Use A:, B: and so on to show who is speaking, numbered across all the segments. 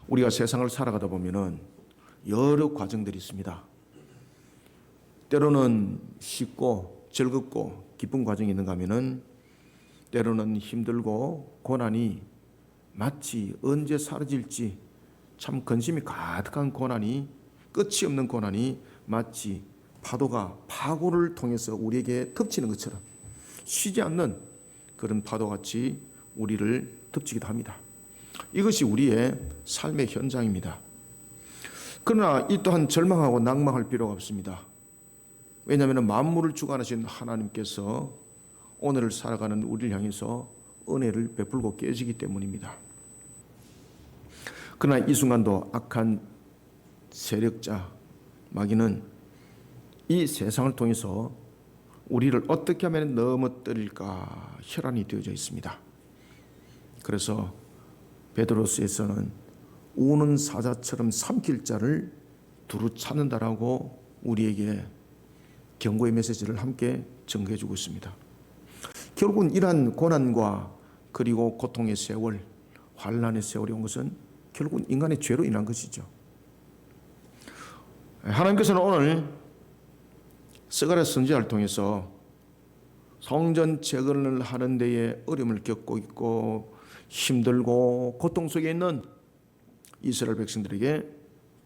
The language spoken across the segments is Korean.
A: 우리가 세상을 살아가다 보면은 여러 과정들이 있습니다. 때로는 쉽고 즐겁고 기쁜 과정이 있는가 하면은 때로는 힘들고 고난이 마치 언제 사라질지 참 근심이 가득한 고난이, 끝이 없는 고난이 마치 파도가 파고를 통해서 우리에게 덮치는 것처럼 쉬지 않는 그런 파도같이 우리를 덮치기도 합니다. 이것이 우리의 삶의 현장입니다. 그러나 이 또한 절망하고 낭망할 필요가 없습니다. 왜냐하면 만물을 주관하신 하나님께서 오늘을 살아가는 우리를 향해서 은혜를 베풀고 계시기 때문입니다. 그러나 이 순간도 악한 세력자 마귀는 이 세상을 통해서 우리를 어떻게 하면 넘어뜨릴까 혈안이 되어져 있습니다. 그래서 베드로서에서는 우는 사자처럼 삼킬 자를 두루 찾는다라고 우리에게 경고의 메시지를 함께 전개해 주고 있습니다. 결국은 이러한 고난과 그리고 고통의 세월, 환난의 세월이 온 것은 결국은 인간의 죄로 인한 것이죠. 하나님께서는 오늘 스가랴 선지자를 통해서 성전 재건을 하는 데에 어려움을 겪고 있고 힘들고 고통 속에 있는 이스라엘 백성들에게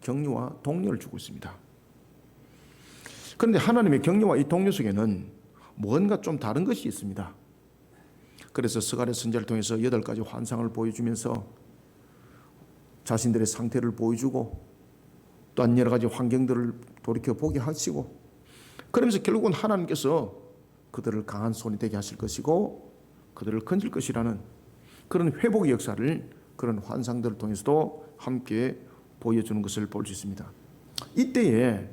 A: 격려와 독려를 주고 있습니다. 그런데 하나님의 격려와 이 독려 속에는 뭔가 좀 다른 것이 있습니다. 그래서 스가랴 선지자를 통해서 8가지 환상을 보여주면서 자신들의 상태를 보여주고 또한 여러 가지 환경들을 돌이켜보게 하시고 그러면서 결국은 하나님께서 그들을 강한 손이 되게 하실 것이고 그들을 건질 것이라는 그런 회복의 역사를 그런 환상들을 통해서도 함께 보여주는 것을 볼 수 있습니다. 이때에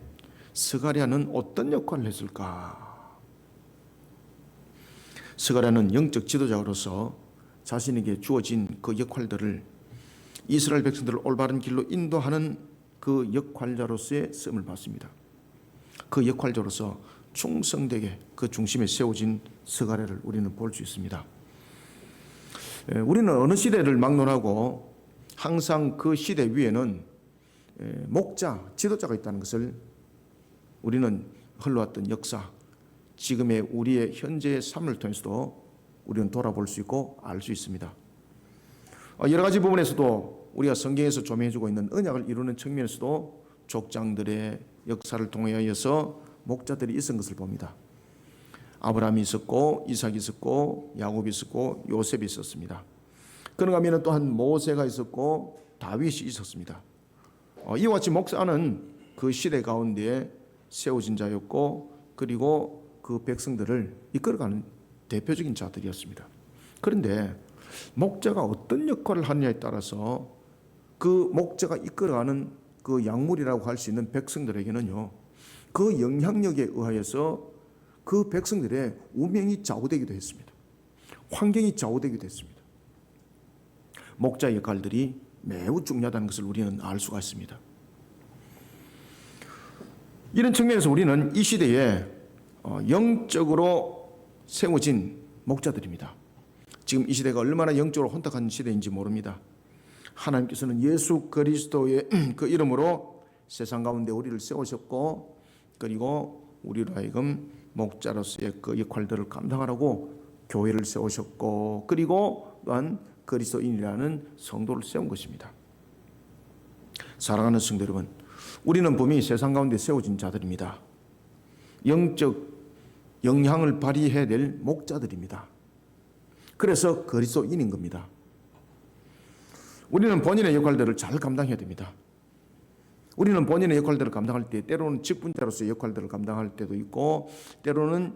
A: 스가랴는 어떤 역할을 했을까? 스가랴는 영적 지도자로서 자신에게 주어진 그 역할들을 이스라엘 백성들을 올바른 길로 인도하는 그 역할자로서의 쓰임을 받습니다. 그 역할자로서 충성되게 그 중심에 세워진 스가랴를 우리는 볼 수 있습니다. 우리는 어느 시대를 막론하고 항상 그 시대 위에는 목자, 지도자가 있다는 것을 우리는 흘러왔던 역사, 지금의 우리의 현재의 삶을 통해서도 우리는 돌아볼 수 있고 알 수 있습니다. 여러 가지 부분에서도 우리가 성경에서 조명해주고 있는 언약을 이루는 측면에서도 족장들의 역사를 통하여서 목자들이 있은 것을 봅니다. 아브라함이 있었고 이삭이 있었고 야곱이 있었고 요셉이 있었습니다. 그런가 하면 또한 모세가 있었고 다윗이 있었습니다. 이와 같이 목사는 그 시대 가운데 세워진 자였고 그리고 그 백성들을 이끌어가는 대표적인 자들이었습니다. 그런데 목자가 어떤 역할을 하느냐에 따라서 그 목자가 이끌어가는 그 약물이라고 할 수 있는 백성들에게는요, 그 영향력에 의하여서 그 백성들의 운명이 좌우되기도 했습니다. 환경이 좌우되기도 했습니다. 목자의 역할들이 매우 중요하다는 것을 우리는 알 수가 있습니다. 이런 측면에서 우리는 이 시대에 영적으로 세워진 목자들입니다. 지금 이 시대가 얼마나 영적으로 혼탁한 시대인지 모릅니다. 하나님께서는 예수 그리스도의 그 이름으로 세상 가운데 우리를 세우셨고 그리고 우리로 하여금 목자로서의 그 역할들을 감당하라고 교회를 세우셨고 그리고 또한 그리스도인이라는 성도를 세운 것입니다. 사랑하는 성도 여러분, 우리는 분명히 세상 가운데 세워진 자들입니다. 영적 영향을 발휘해야 될 목자들입니다. 그래서 그리스도인인 겁니다. 우리는 본인의 역할들을 잘 감당해야 됩니다. 우리는 본인의 역할들을 감당할 때 때로는 직분자로서의 역할들을 감당할 때도 있고 때로는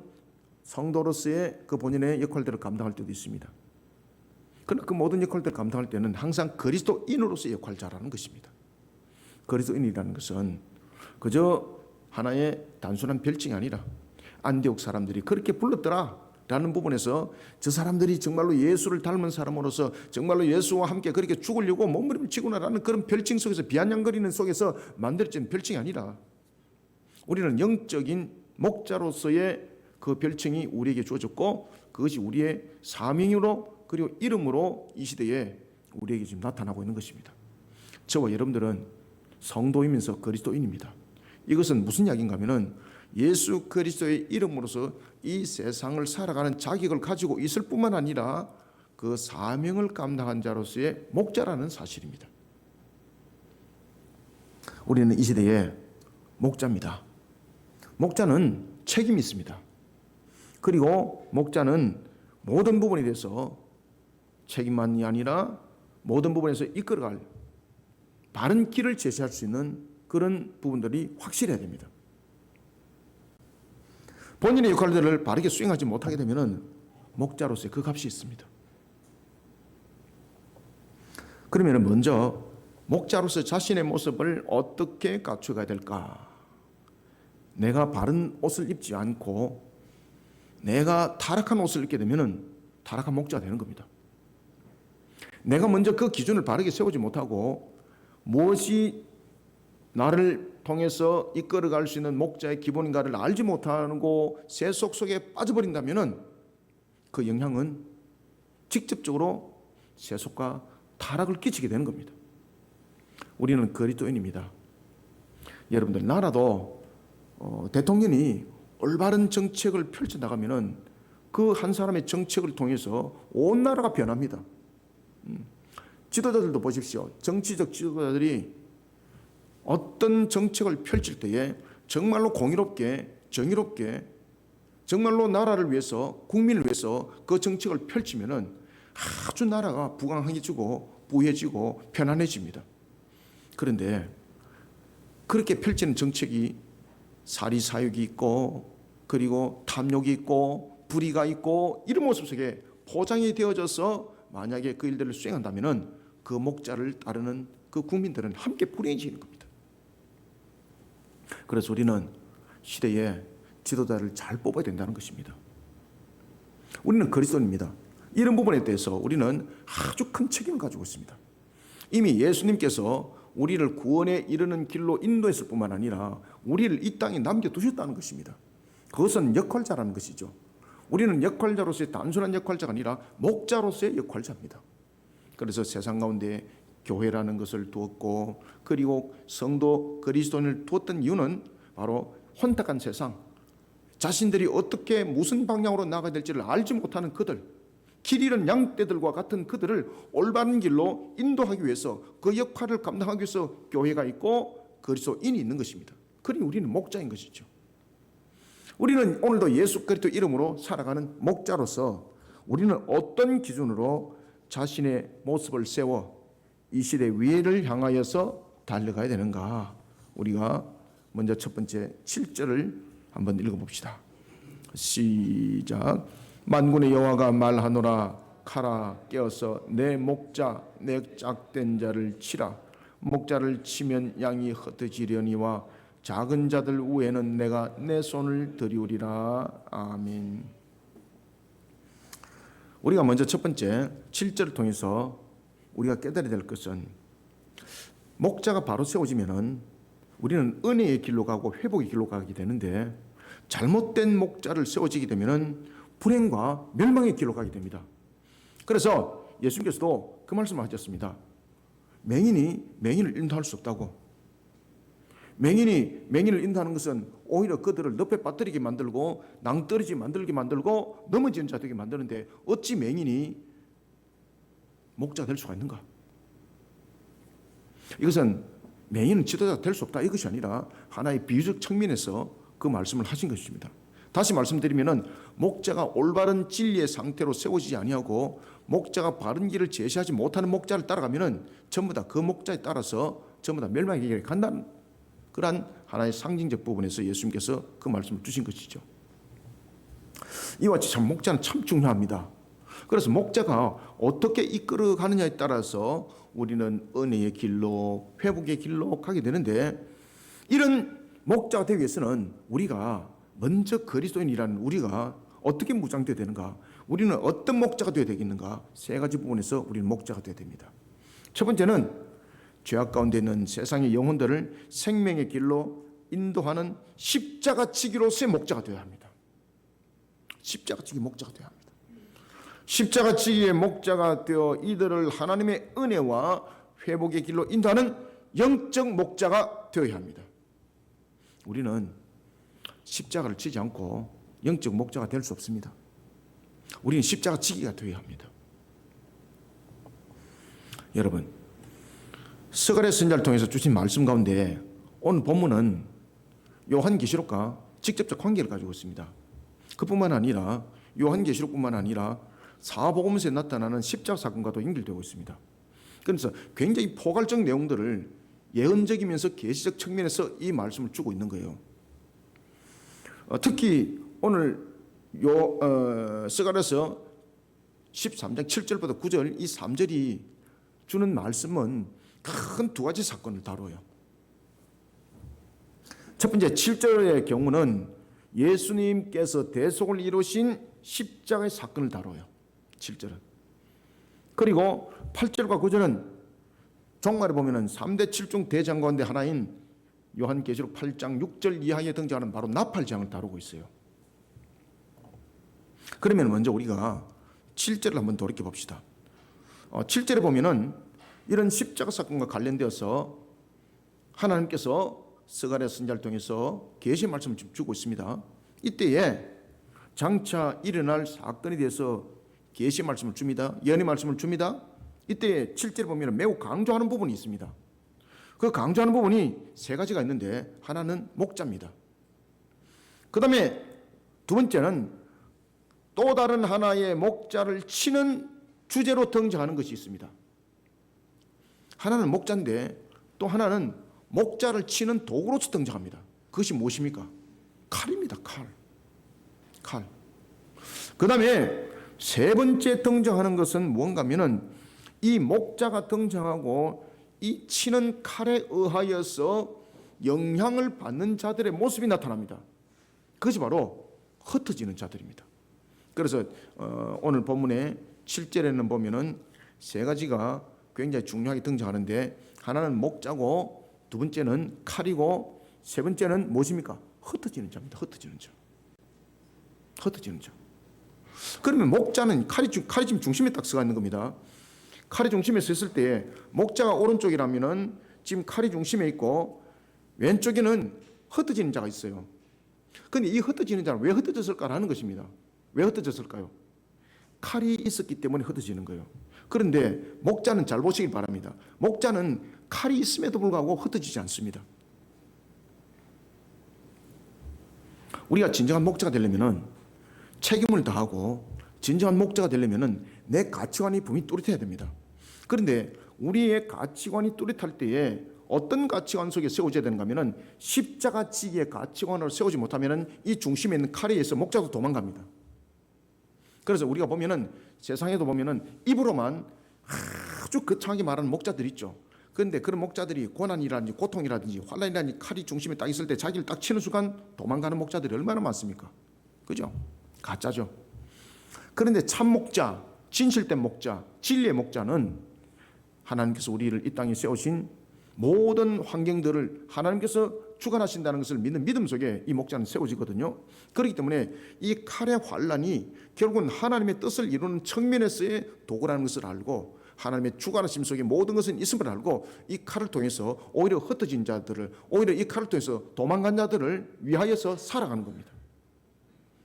A: 성도로서의 그 본인의 역할들을 감당할 때도 있습니다. 그러나 그 모든 역할들을 감당할 때는 항상 그리스도인으로서의 역할자라는 것입니다. 그리스도인이라는 것은 그저 하나의 단순한 별칭이 아니라 안디옥 사람들이 그렇게 불렀더라 라는 부분에서 저 사람들이 정말로 예수를 닮은 사람으로서 정말로 예수와 함께 그렇게 죽으려고 몸부림치구나라는 그런 별칭 속에서 비아냥거리는 속에서 만들어진 별칭이 아니라 우리는 영적인 목자로서의 그 별칭이 우리에게 주어졌고 그것이 우리의 사명으로 그리고 이름으로 이 시대에 우리에게 지금 나타나고 있는 것입니다. 저와 여러분들은 성도이면서 그리스도인입니다. 이것은 무슨 이야기인가 하면은 예수 그리스도의 이름으로서 이 세상을 살아가는 자격을 가지고 있을 뿐만 아니라 그 사명을 감당한 자로서의 목자라는 사실입니다. 우리는 이 시대에 목자입니다. 목자는 책임이 있습니다. 그리고 목자는 모든 부분에 대해서 책임만이 아니라 모든 부분에서 이끌어갈 바른 길을 제시할 수 있는 그런 부분들이 확실해야 됩니다. 본인의 역할들을 바르게 수행하지 못하게 되면 목자로서의 그 값이 있습니다. 그러면 먼저 목자로서 자신의 모습을 어떻게 갖춰가야 될까? 내가 바른 옷을 입지 않고 내가 타락한 옷을 입게 되면 타락한 목자가 되는 겁니다. 내가 먼저 그 기준을 바르게 세우지 못하고 무엇이 나를 통해서 이끌어갈 수 있는 목자의 기본인가를 알지 못하고 세속 속에 빠져버린다면 그 영향은 직접적으로 세속과 타락을 끼치게 되는 겁니다. 우리는 그리스도인입니다. 여러분들, 나라도 대통령이 올바른 정책을 펼쳐나가면 그 한 사람의 정책을 통해서 온 나라가 변합니다. 지도자들도 보십시오. 정치적 지도자들이 어떤 정책을 펼칠 때에 정말로 공의롭게, 정의롭게, 정말로 나라를 위해서, 국민을 위해서 그 정책을 펼치면은 아주 나라가 부강해지고 부유해지고 편안해집니다. 그런데 그렇게 펼치는 정책이 사리사욕이 있고 그리고 탐욕이 있고 불의가 있고 이런 모습 속에 포장이 되어져서 만약에 그 일들을 수행한다면 그 목자를 따르는 그 국민들은 함께 불행해지는 겁니다. 그래서 우리는 시대에 지도자를 잘 뽑아야 된다는 것입니다. 우리는 그리스도인입니다. 이런 부분에 대해서 우리는 아주 큰 책임을 가지고 있습니다. 이미 예수님께서 우리를 구원에 이르는 길로 인도했을 뿐만 아니라 우리를 이 땅에 남겨두셨다는 것입니다. 그것은 역할자라는 것이죠. 우리는 역할자로서의 단순한 역할자가 아니라 목자로서의 역할자입니다. 그래서 세상 가운데 교회라는 것을 두었고 그리고 성도 그리스도인을 두었던 이유는 바로 혼탁한 세상, 자신들이 어떻게 무슨 방향으로 나가야 될지를 알지 못하는 그들, 길 잃은 양떼들과 같은 그들을 올바른 길로 인도하기 위해서 그 역할을 감당하기 위해서 교회가 있고 그리스도인이 있는 것입니다. 그러니 우리는 목자인 것이죠. 우리는 오늘도 예수 그리스도 이름으로 살아가는 목자로서 우리는 어떤 기준으로 자신의 모습을 세워 이 시대 위를 향하여서 달려가야 되는가? 우리가 먼저 첫 번째 7절을 한번 읽어봅시다. 시작. 만군의 여호와가 말하노라. 카라 깨어서 내 목자 내 짝된 자를 치라. 목자를 치면 양이 흩어지려니와 작은 자들 위에는 내가 내 손을 들이우리라. 아멘. 우리가 먼저 첫 번째 7절을 통해서 우리가 깨달아야 될 것은 목자가 바로 세워지면은 우리는 은혜의 길로 가고 회복의 길로 가게 되는데 잘못된 목자를 세워지게 되면은 불행과 멸망의 길로 가게 됩니다. 그래서 예수님께서도 그 말씀을 하셨습니다. 맹인이 맹인을 인도할 수 없다고. 맹인이 맹인을 인도하는 것은 오히려 그들을 늪에 빠뜨리게 만들고 낭떠러지 만들게 만들고 넘어지는 자 되게 만드는데 어찌 맹인이 목자가 될 수가 있는가? 이것은 맹인은 지도자가 될 수 없다 이것이 아니라 하나의 비유적 측면에서 그 말씀을 하신 것입니다. 다시 말씀드리면은 목자가 올바른 진리의 상태로 세워지지 아니하고 목자가 바른 길을 제시하지 못하는 목자를 따라가면은 전부 다 그 목자에 따라서 전부 다 멸망의 길에 간다는 그러한 하나의 상징적 부분에서 예수님께서 그 말씀을 주신 것이죠. 이와 같이 참 목자는 참 중요합니다. 그래서 목자가 어떻게 이끌어가느냐에 따라서 우리는 은혜의 길로 회복의 길로 가게 되는데 이런 목자가 되기 위해서는 우리가 먼저 그리스도인이라는 우리가 어떻게 무장되어야 되는가? 우리는 어떤 목자가 되어야 되겠는가? 세 가지 부분에서 우리는 목자가 되어야 됩니다. 첫 번째는 죄악 가운데 있는 세상의 영혼들을 생명의 길로 인도하는 십자가 지기로서의 목자가 되어야 합니다. 십자가 지기 목자가 되어야 합니다. 십자가 지기의 목자가 되어 이들을 하나님의 은혜와 회복의 길로 인도하는 영적 목자가 되어야 합니다. 우리는 십자가를 지지 않고 영적 목자가 될 수 없습니다. 우리는 십자가 지기가 되어야 합니다. 여러분, 스가랴 선지자를 통해서 주신 말씀 가운데 오늘 본문은 요한계시록과 직접적 관계를 가지고 있습니다. 그뿐만 아니라 요한계시록뿐만 아니라 사복음서에 나타나는 십자가 사건과도 연결되고 있습니다. 그래서 굉장히 포괄적 내용들을 예언적이면서 계시적 측면에서 이 말씀을 주고 있는 거예요. 특히 오늘 스가랴서 13장 7절부터 9절 이 3절이 주는 말씀은 큰 두 가지 사건을 다뤄요. 첫 번째 7절의 경우는 예수님께서 대속을 이루신 십자가의 사건을 다뤄요. 7절은. 그리고 8절과 9절은 종말에 보면은 3대 7중 대장 가운데 하나인 요한계시록 8장 6절 이하에 등장하는 바로 나팔장을 다루고 있어요. 그러면 먼저 우리가 7절을 한번 돌이켜 봅시다. 7절에 보면은 이런 십자가 사건과 관련되어서 하나님께서 스가랴 선지자를 통해서 계시의 말씀을 주고 있습니다. 이때에 장차 일어날 사건에 대해서 계시의 말씀을 줍니다. 예언의 말씀을 줍니다. 이때 7절에 보면 매우 강조하는 부분이 있습니다. 그 강조하는 부분이 세 가지가 있는데 하나는 목자입니다. 그 다음에 두 번째는 또 다른 하나의 목자를 치는 주제로 등장하는 것이 있습니다. 하나는 목자인데 또 하나는 목자를 치는 도구로서 등장합니다. 그것이 무엇입니까? 칼입니다. 칼. 그 다음에 세 번째 등장하는 것은 무언가 하면은 이 목자가 등장하고 이 치는 칼에 의하여서 영향을 받는 자들의 모습이 나타납니다. 그것이 바로 흩어지는 자들입니다. 그래서 오늘 본문의 7절에는 보면은 세 가지가 굉장히 중요하게 등장하는데 하나는 목자고 두 번째는 칼이고 세 번째는 무엇입니까? 흩어지는 자입니다. 흩어지는 자. 그러면 목자는 칼이 지금 중심에 딱 서가 있는 겁니다. 칼이 중심에 서 있을 때 목자가 오른쪽이라면은 지금 칼이 중심에 있고 왼쪽에는 흩어지는 자가 있어요. 그런데 이 흩어지는 자는 왜 흩어졌을까라는 것입니다. 왜 흩어졌을까요? 칼이 있었기 때문에 흩어지는 거예요. 그런데 목자는 잘 보시기 바랍니다. 목자는 칼이 있음에도 불구하고 흩어지지 않습니다. 우리가 진정한 목자가 되려면은 책임을 다하고 진정한 목자가 되려면은 내 가치관이 분명히 뚜렷해야 됩니다. 그런데 우리의 가치관이 뚜렷할 때에 어떤 가치관 속에 세워져야 되는가 하면은 십자가 지기의 가치관을 세우지 못하면은 이 중심에 있는 칼에 의해서 목자도 도망갑니다. 그래서 우리가 보면은 세상에도 보면은 입으로만 아주 거창하게 말하는 목자들 있죠. 그런데 그런 목자들이 고난이라든지 고통이라든지 환난이라든지 칼이 중심에 딱 있을 때 자기를 딱 치는 순간 도망가는 목자들이 얼마나 많습니까? 그죠? 가짜죠. 그런데 참 목자, 진실된 목자, 진리의 목자는 하나님께서 우리를 이 땅에 세우신 모든 환경들을 하나님께서 주관하신다는 것을 믿는 믿음 속에 이 목자는 세워지거든요. 그렇기 때문에 이 칼의 환란이 결국은 하나님의 뜻을 이루는 측면에서의 도구라는 것을 알고 하나님의 주관하심 속에 모든 것은 있음을 알고 이 칼을 통해서 오히려 흩어진 자들을 오히려 이 칼을 통해서 도망간 자들을 위하여서 살아가는 겁니다.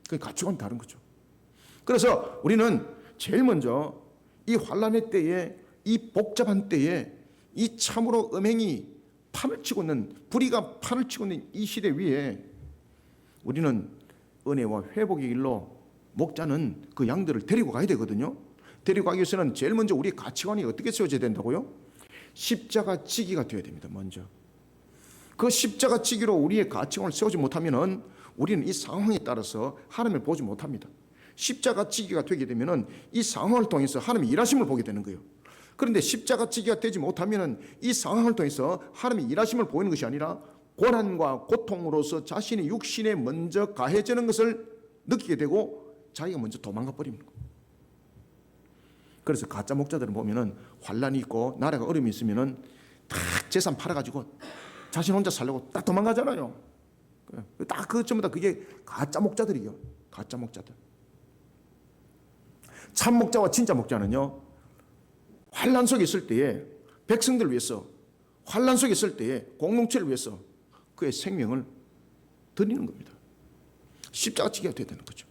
A: 그 가치관이 다른 거죠. 그래서 우리는 제일 먼저 이 환란의 때에 이 복잡한 때에 이 참으로 음행이 판을 치고 있는 불의가 판을 치고 있는 이 시대 위에 우리는 은혜와 회복의 길로 목자는 그 양들을 데리고 가야 되거든요. 데리고 가기 위해서는 제일 먼저 우리의 가치관이 어떻게 세워져야 된다고요? 십자가 지기가 되어야 됩니다. 먼저 그 십자가 지기로 우리의 가치관을 세우지 못하면은 우리는 이 상황에 따라서 하나님을 보지 못합니다. 십자가 지기가 되게 되면은 이 상황을 통해서 하나님의 일하심을 보게 되는 거예요. 그런데 십자가 지기가 되지 못하면은 이 상황을 통해서 하나님의 일하심을 보이는 것이 아니라 고난과 고통으로서 자신의 육신에 먼저 가해지는 것을 느끼게 되고 자기가 먼저 도망가 버리는 거예요. 그래서 가짜 목자들은 보면은 환란이 있고 나라가 어려움이 있으면은 다 재산 팔아가지고 자신 혼자 살려고 딱 도망가잖아요. 딱 그 전부 다 그게 가짜 목자들이요. 가짜 목자들. 참 목자와 진짜 목자는요, 환란 속에 있을 때에 백성들을 위해서 환난 속에 있을 때에 공동체를 위해서 그의 생명을 드리는 겁니다. 십자가 지기가 되어야 되는 거죠.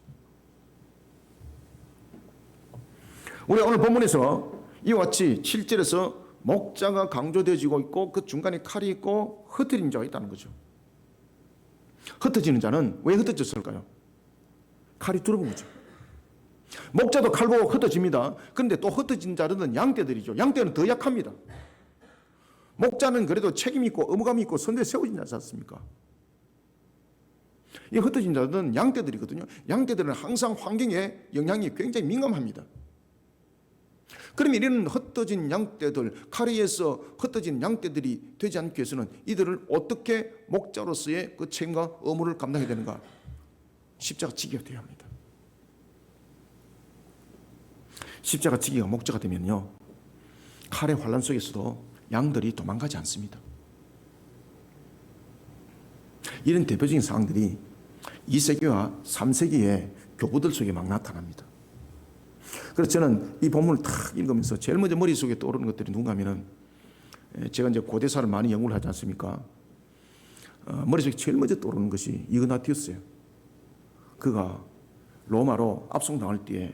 A: 우리가 오늘 본문에서 이와 같이 7절에서 목자가 강조되어지고 있고 그 중간에 칼이 있고 흩어진 자가 있다는 거죠. 흩어지는 자는 왜 흩어졌을까요? 칼이 들어본 거죠. 목자도 칼 보고 흩어집니다. 그런데 또 흩어진 자들은 양떼들이죠. 양떼는 더 약합니다. 목자는 그래도 책임 있고 의무감이 있고 선대에 세워진 자지 않습니까? 이 흩어진 자들은 양떼들이거든요. 양떼들은 항상 환경에 영향이 굉장히 민감합니다. 그러면 이런 흩어진 양떼들, 칼에 의해서 흩어진 양떼들이 되지 않기 위해서는 이들을 어떻게 목자로서의 그 책임과 의무를 감당해야 되는가? 십자가 지기가 되어야 합니다. 십자가 지기가 목자가 되면요, 칼의 환란 속에서도 양들이 도망가지 않습니다. 이런 대표적인 상황들이 2세기와 3세기의 교부들 속에 막 나타납니다. 그래서 저는 이 본문을 탁 읽으면서 제일 먼저 머릿속에 떠오르는 것들이 누군가 하면은, 제가 이제 고대사를 많이 연구를 하지 않습니까? 머릿속에 제일 먼저 떠오르는 것이 이그나티우스예요. 그가 로마로 압송당할 때에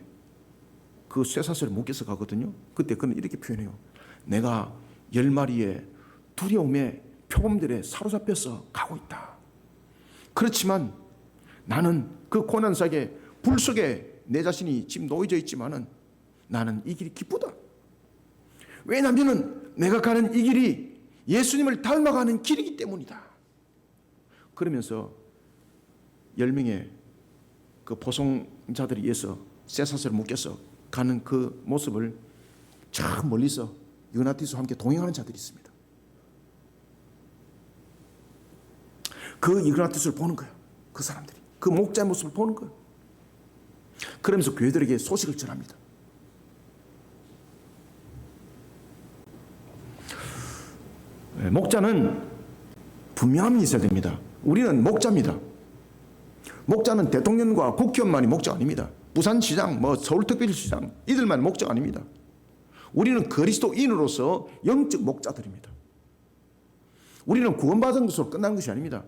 A: 그 쇠사슬을 묶여서 가거든요. 그때 그는 이렇게 표현해요. 내가 10마리의 두려움의 표범들에 사로잡혀서 가고 있다. 그렇지만 나는 그 고난사계 불 속에 내 자신이 지금 놓여져 있지만은 나는 이 길이 기쁘다. 왜냐하면 내가 가는 이 길이 예수님을 닮아가는 길이기 때문이다. 그러면서 10명의 그 보송자들에 의해서 쇠사슬을 묶여서 가는 그 모습을 저 멀리서 이그나티우스와 함께 동행하는 자들이 있습니다. 그 이그나티우스를 보는 거예요. 그 사람들이 그 목자의 모습을 보는 거예요. 그러면서 교회들에게 소식을 전합니다. 목자는 분명함이 있어야 됩니다. 우리는 목자입니다. 목자는 대통령과 국회의원만이 목자가 아닙니다. 부산시장, 서울특별시장 이들만 목자가 아닙니다. 우리는 그리스도인으로서 영적 목자들입니다. 우리는 구원받은 것으로 끝난 것이 아닙니다.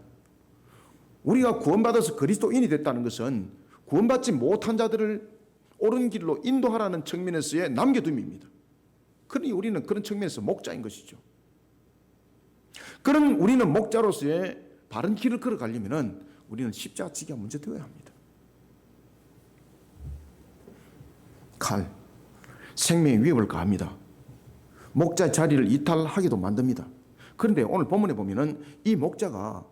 A: 우리가 구원받아서 그리스도인이 됐다는 것은 구원받지 못한 자들을 옳은 길로 인도하라는 측면에서의 남겨둠입니다. 그러니 우리는 그런 측면에서 목자인 것이죠. 그런 우리는 목자로서의 바른 길을 걸어가려면 우리는 십자가 지기가 먼저 되어야 합니다. 칼, 생명의 위협을 가합니다. 목자의 자리를 이탈하게도 만듭니다. 그런데 오늘 본문에 보면은 이 목자가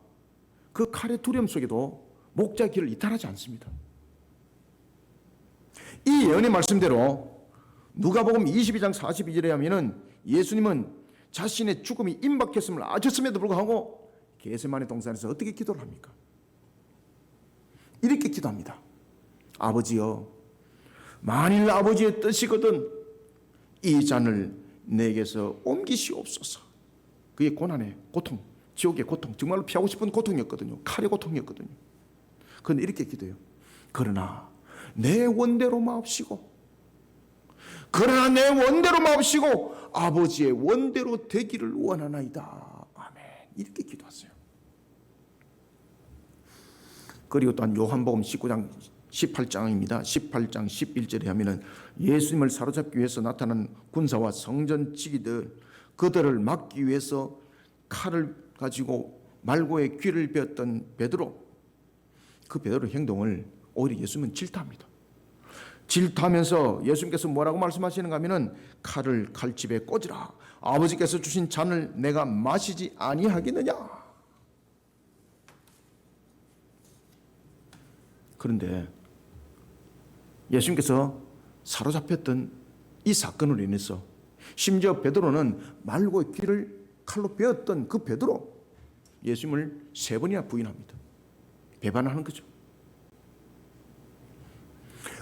A: 그 칼의 두려움 속에도 목자의 길을 이탈하지 않습니다. 이 예언의 말씀대로 누가복음 22장 42절에 하면은 예수님은 자신의 죽음이 임박했음을 아셨음에도 불구하고 겟세마네 동산에서 어떻게 기도를 합니까? 이렇게 기도합니다. 아버지여, 만일 아버지의 뜻이거든 이 잔을 내게서 옮기시옵소서. 그게 고난의 고통, 지옥의 고통, 정말로 피하고 싶은 고통이었거든요. 칼의 고통이었거든요. 그런데 이렇게 기도해요. 그러나 내 원대로 마옵시고, 그러나 내 원대로 마옵시고 아버지의 원대로 되기를 원하나이다. 아멘. 이렇게 기도하세요. 그리고 또한 요한복음 19장 18장입니다. 18장 11절에 하면은 예수님을 사로잡기 위해서 나타난 군사와 성전 지기들, 그들을 막기 위해서 칼을 가지고 말고의 귀를 베었던 베드로, 그 베드로의 행동을 오히려 예수님은 질타합니다. 질타하면서 예수님께서 뭐라고 말씀하시는가 하면은 칼을 칼집에 꽂으라. 아버지께서 주신 잔을 내가 마시지 아니하겠느냐. 그런데 예수님께서 사로잡혔던 이 사건으로 인해서 심지어 베드로는 말고의 귀를 칼로 베었던 그 베드로, 예수님을 3번이나 부인합니다. 배반하는 거죠.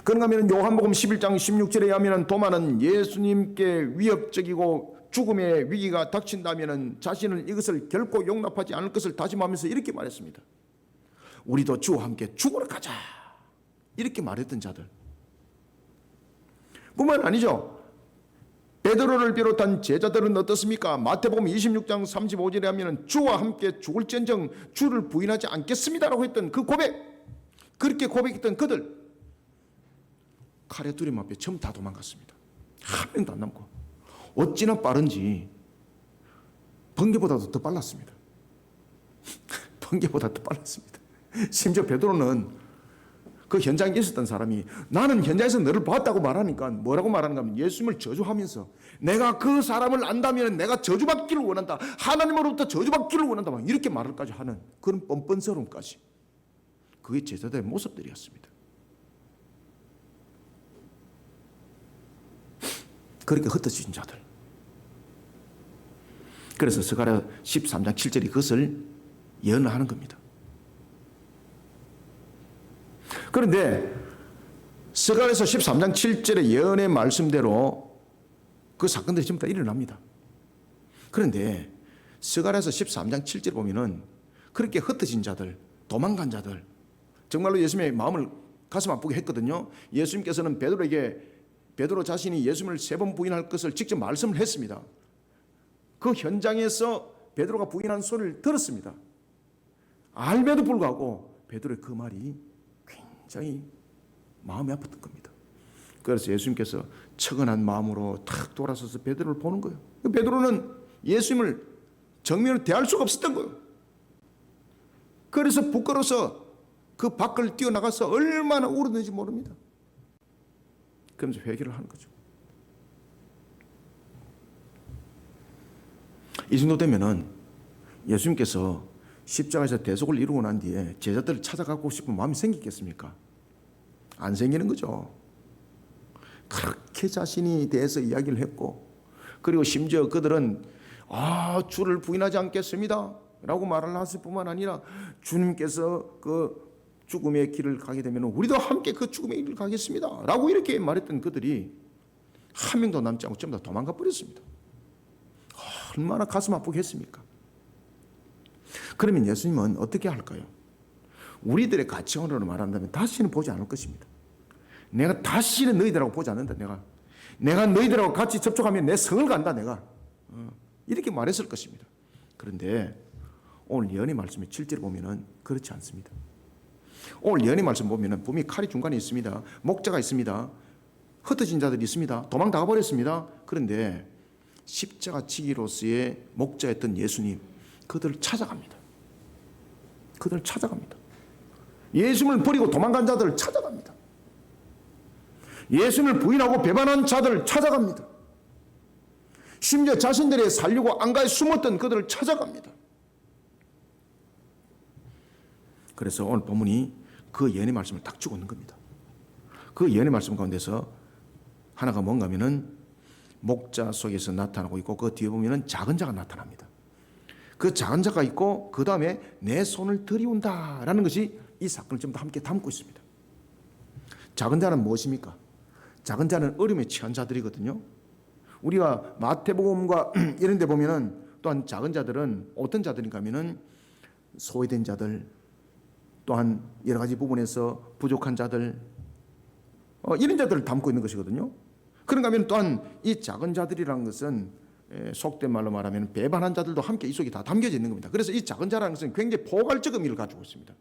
A: 그런가 하면 요한복음 11장 16절에 하면 도마는 예수님께 위협적이고 죽음의 위기가 닥친다면 자신은 이것을 결코 용납하지 않을 것을 다짐하면서 이렇게 말했습니다. 우리도 주와 함께 죽으러 가자. 이렇게 말했던 자들 뿐만 아니죠. 베드로를 비롯한 제자들은 어떻습니까? 마태복음 26장 35절에 하면 주와 함께 죽을지언정 주를 부인하지 않겠습니다라고 했던 그 고백, 그렇게 고백했던 그들 칼의 두림 앞에 전부 다 도망갔습니다. 한 명도 안 남고. 어찌나 빠른지 번개보다도 더 빨랐습니다. 번개보다 더 빨랐습니다. 심지어 베드로는 그 현장에 있었던 사람이 나는 현장에서 너를 봤다고 말하니까 뭐라고 말하는가 하면 예수님을 저주하면서 내가 그 사람을 안다면 내가 저주받기를 원한다. 하나님으로부터 저주받기를 원한다. 막 이렇게 말을까지 하는 그런 뻔뻔스러움까지. 그게 제자들의 모습들이었습니다. 그렇게 흩어진 자들. 그래서 스가랴 13장 7절이 그것을 예언하는 겁니다. 그런데 스가랴서 13장 7절의 예언의 말씀대로 그 사건들이 전부 다 일어납니다. 그런데 스가랴서 13장 7절 보면은 그렇게 흩어진 자들, 도망간 자들, 정말로 예수님의 마음을 가슴 아프게 했거든요. 예수님께서는 베드로 자신이 예수님을 3번 부인할 것을 직접 말씀을 했습니다. 그 현장에서 베드로가 부인한 소리를 들었습니다. 알매도 불구하고 베드로의 그 말이 굉장히 마음이 아팠던 겁니다. 그래서 예수님께서 처근한 마음으로 탁 돌아서서 베드로를 보는 거예요. 베드로는 예수님을 정면으로 대할 수가 없었던 거예요. 그래서 부끄러워서 그 밖을 뛰어나가서 얼마나 울었는지 모릅니다. 그러면서 회개를 하는 거죠. 이 정도 되면은 예수님께서 십자가에서 대속을 이루고 난 뒤에 제자들을 찾아가고 싶은 마음이 생기겠습니까? 안 생기는 거죠. 그렇게 자신이 대해서 이야기를 했고, 그리고 심지어 그들은 주를 부인하지 않겠습니다 라고 말을 했을 뿐만 아니라 주님께서 그 죽음의 길을 가게 되면 우리도 함께 그 죽음의 길을 가겠습니다 라고 이렇게 말했던 그들이 한 명도 남지 않고 전부 다 도망가 버렸습니다. 얼마나 가슴 아프게 했습니까? 그러면 예수님은 어떻게 할까요? 우리들의 가치관으로 말한다면 다시는 보지 않을 것입니다. 내가 다시는 너희들하고 보지 않는다. 내가 너희들하고 같이 접촉하면 내 성을 간다. 내가 이렇게 말했을 것입니다. 그런데 오늘 예언의 말씀의 7절을 보면은 그렇지 않습니다. 오늘 예언의 말씀 보면은 분명히 칼이 중간에 있습니다. 목자가 있습니다. 흩어진 자들이 있습니다. 도망 나가버렸습니다. 그런데 십자가 지기로서의 목자였던 예수님, 그들을 찾아갑니다. 그들을 찾아갑니다. 예수님을 버리고 도망간 자들을 찾아갑니다. 예수님을 부인하고 배반한 자들을 찾아갑니다. 심지어 자신들이 살려고 안가에 숨었던 그들을 찾아갑니다. 그래서 오늘 본문이 그 예언의 말씀을 딱 주고 있는 겁니다. 그 예언의 말씀 가운데서 하나가 뭔가 하면은 목자 속에서 나타나고 있고 그 뒤에 보면은 작은 자가 나타납니다. 그 작은 자가 있고 그 다음에 내 손을 들이운다라는 것이 이 사건을 전부 다 함께 담고 있습니다. 작은 자는 무엇입니까? 작은 자는 어려움에 처한 자들이거든요. 우리가 마태복음과 이런 데 보면은 또한 작은 자들은 어떤 자들인가 하면은 소외된 자들, 또한 여러 가지 부분에서 부족한 자들, 이런 자들을 담고 있는 것이거든요. 그런가 하면 또한 이 작은 자들이라는 것은 속된 말로 말하면 배반한 자들도 함께 이 속에 다 담겨져 있는 겁니다. 그래서 이 작은 자라는 것은 굉장히 포괄적 의미를 가지고 있습니다.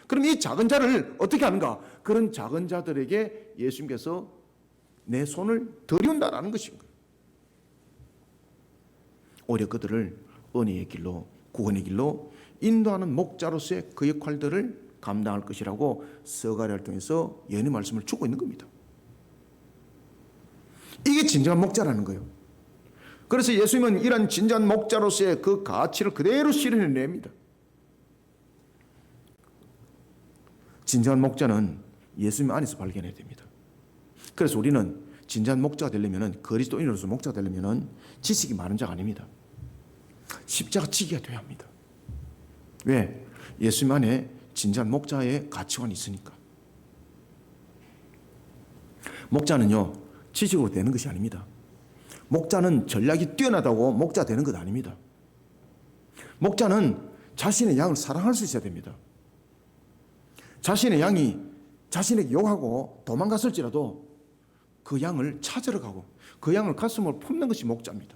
A: 그럼 이 작은 자를 어떻게 하는가? 그런 작은 자들에게 예수님께서 내 손을 들이운다라는 것인 거예요. 오히려 그들을 은혜의 길로, 구원의 길로 인도하는 목자로서의 그 역할들을 감당할 것이라고 스가랴를 통해서 예언의 말씀을 주고 있는 겁니다. 이게 진정한 목자라는 거예요. 그래서 예수님은 이런 진정한 목자로서의 그 가치를 그대로 실현해냅니다. 진정한 목자는 예수님 안에서 발견해야 됩니다. 그래서 우리는 진정한 목자가 되려면, 그리스도인으로서 목자가 되려면 지식이 많은 자가 아닙니다. 십자가 지기가 돼야 합니다. 왜? 예수님 안에 진정한 목자의 가치관이 있으니까. 목자는요, 지식으로 되는 것이 아닙니다. 목자는 전략이 뛰어나다고 목자 되는 것 아닙니다. 목자는 자신의 양을 사랑할 수 있어야 됩니다. 자신의 양이 자신에게 욕하고 도망갔을지라도 그 양을 찾으러 가고 그 양을 가슴으로 품는 것이 목자입니다.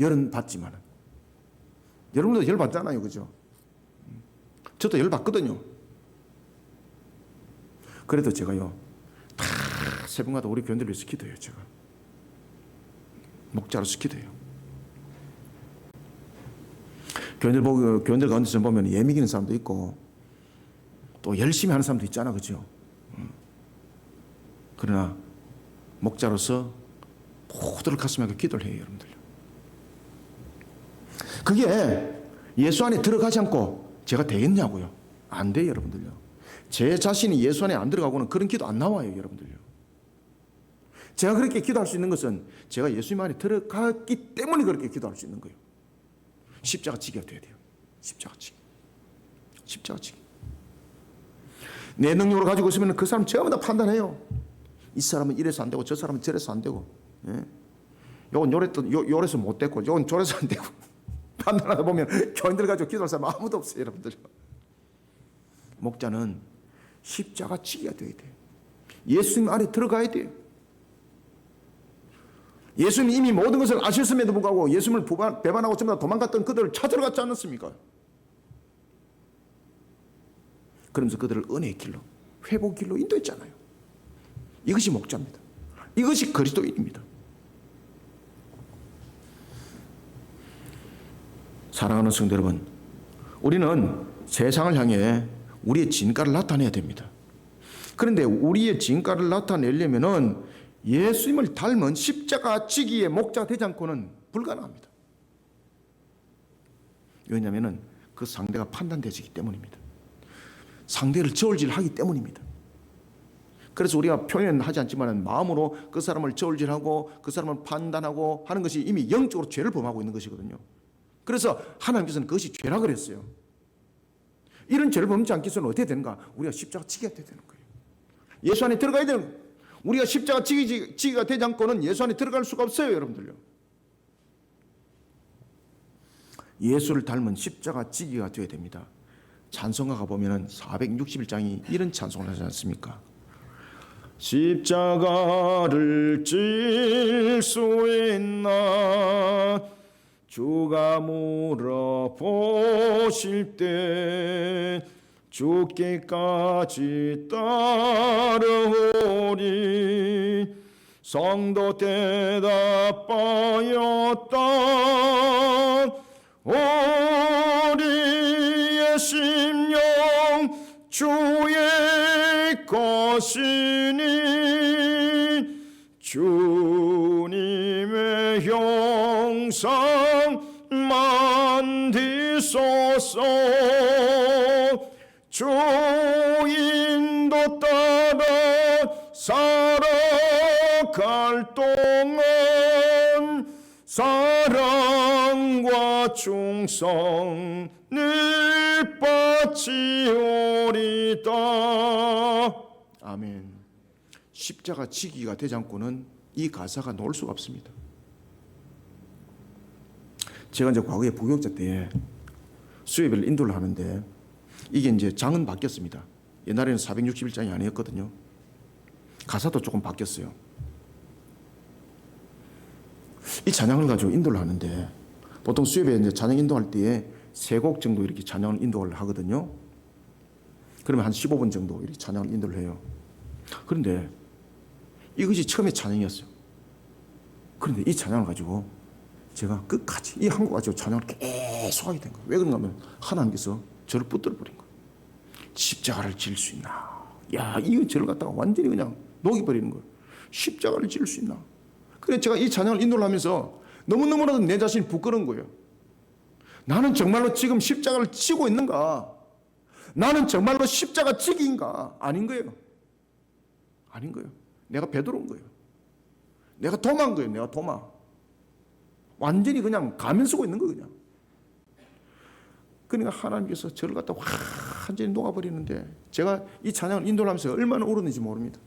A: 열은 받지만은. 여러분도 열 받잖아요, 그죠? 저도 열 받거든요. 그래도 제가요, 다 새벽마다 우리 교인들을 위해서 기도해요, 제가. 목자로서 기도해요. 교인들 가운데서 보면 예민한 사람도 있고, 또 열심히 하는 사람도 있잖아, 그죠? 그러나, 목자로서 모두를 가슴에 기도를 해요, 여러분들. 그게 예수 안에 들어가지 않고 제가 되겠냐고요? 안 돼요, 여러분들요. 제 자신이 예수 안에 안 들어가고는 그런 기도 안 나와요, 여러분들요. 제가 그렇게 기도할 수 있는 것은 제가 예수님 안에 들어갔기 때문에 그렇게 기도할 수 있는 거예요. 십자가 지기가 돼야 돼요. 십자가 지기. 십자가 지기. 내 능력으로 가지고 있으면 그 사람 전부 다 판단해요. 이 사람은 이래서 안 되고 저 사람은 저래서 안 되고, 예? 요건 요래서 못 됐고 요건 저래서 안 되고 판단하다 보면 교인들 가지고 기도할 사람 아무도 없어요, 여러분들. 목자는 십자가 지기가 돼야 돼요. 예수님 안에 들어가야 돼요. 예수님이 이미 모든 것을 아셨음에도 불구하고 예수님을 배반하고 전부 다 도망갔던 그들을 찾으러 갔지 않았습니까? 그러면서 그들을 은혜의 길로, 회복의 길로 인도했잖아요. 이것이 목자입니다. 이것이 그리스도인입니다. 사랑하는 성도 여러분, 우리는 세상을 향해 우리의 진가를 나타내야 됩니다. 그런데 우리의 진가를 나타내려면은 예수님을 닮은 십자가 지기의 목자가 되지 않고는 불가능합니다. 왜냐하면 그 상대가 판단되시기 때문입니다. 상대를 저울질하기 때문입니다. 그래서 우리가 표현하지 않지만 마음으로 그 사람을 저울질하고 그 사람을 판단하고 하는 것이 이미 영적으로 죄를 범하고 있는 것이거든요. 그래서 하나님께서는 그것이 죄라고 그랬어요. 이런 죄를 범지 않기 위해서는 어떻게 되는가? 우리가 십자가 지기가 되는 거예요. 예수 안에 들어가야 되는 거예요. 우리가 십자가 지기가 되지 않고는 예수 안에 들어갈 수가 없어요, 여러분들요. 예수를 닮은 십자가 지기가 되어야 됩니다. 찬송가가 보면은 461장이 이런 찬송을 하지 않습니까? 십자가를 질 수 있나 주가 물어보실 때 죽기까지 따르오리. 성도 대답하였다. 우리의 심령 주의 것이니 주님의 형상 만드소서. 주 인도 따라 살아갈 동안 사랑과 충성을 바치오리다. 아멘. 십자가 지기가 되지 않고는 이 가사가 나올 수가 없습니다. 제가 이제 과거에 부교육자 때 수요예배를 인도를 하는데 이게 이제 장은 바뀌었습니다. 옛날에는 461장이 아니었거든요. 가사도 조금 바뀌었어요. 이 찬양을 가지고 인도를 하는데 보통 수요예배 이제 찬양 인도할 때에 3곡 정도 이렇게 찬양을 인도를 하거든요. 그러면 한 15분 정도 이렇게 찬양을 인도를 해요. 그런데 이것이 처음에 찬양이었어요. 그런데 이 찬양을 가지고 제가 끝까지 이 한 곡 가지고 찬양을 계속 하게 된 거예요. 왜 그런가 하면 하나님께서 저를 붙들어 버린 거예요. 십자가를 질 수 있나? 야, 이거 저를 갖다가 완전히 그냥 녹여버리는 거예요. 십자가를 질 수 있나? 그래서 제가 이 찬양을 인도를 하면서 너무너무나도 내 자신이 부끄러운 거예요. 나는 정말로 지금 십자가를 지고 있는가? 나는 정말로 십자가 지기인가? 아닌 거예요. 아닌 거예요. 내가 베드로인 거예요. 내가 도마인 거예요. 내가 도마. 완전히 그냥 가면 쓰고 있는 거예요. 그냥. 그러니까 하나님께서 저를 갖다 완전히 녹아버리는데 제가 이 찬양을 인도를 하면서 얼마나 울었는지 모릅니다.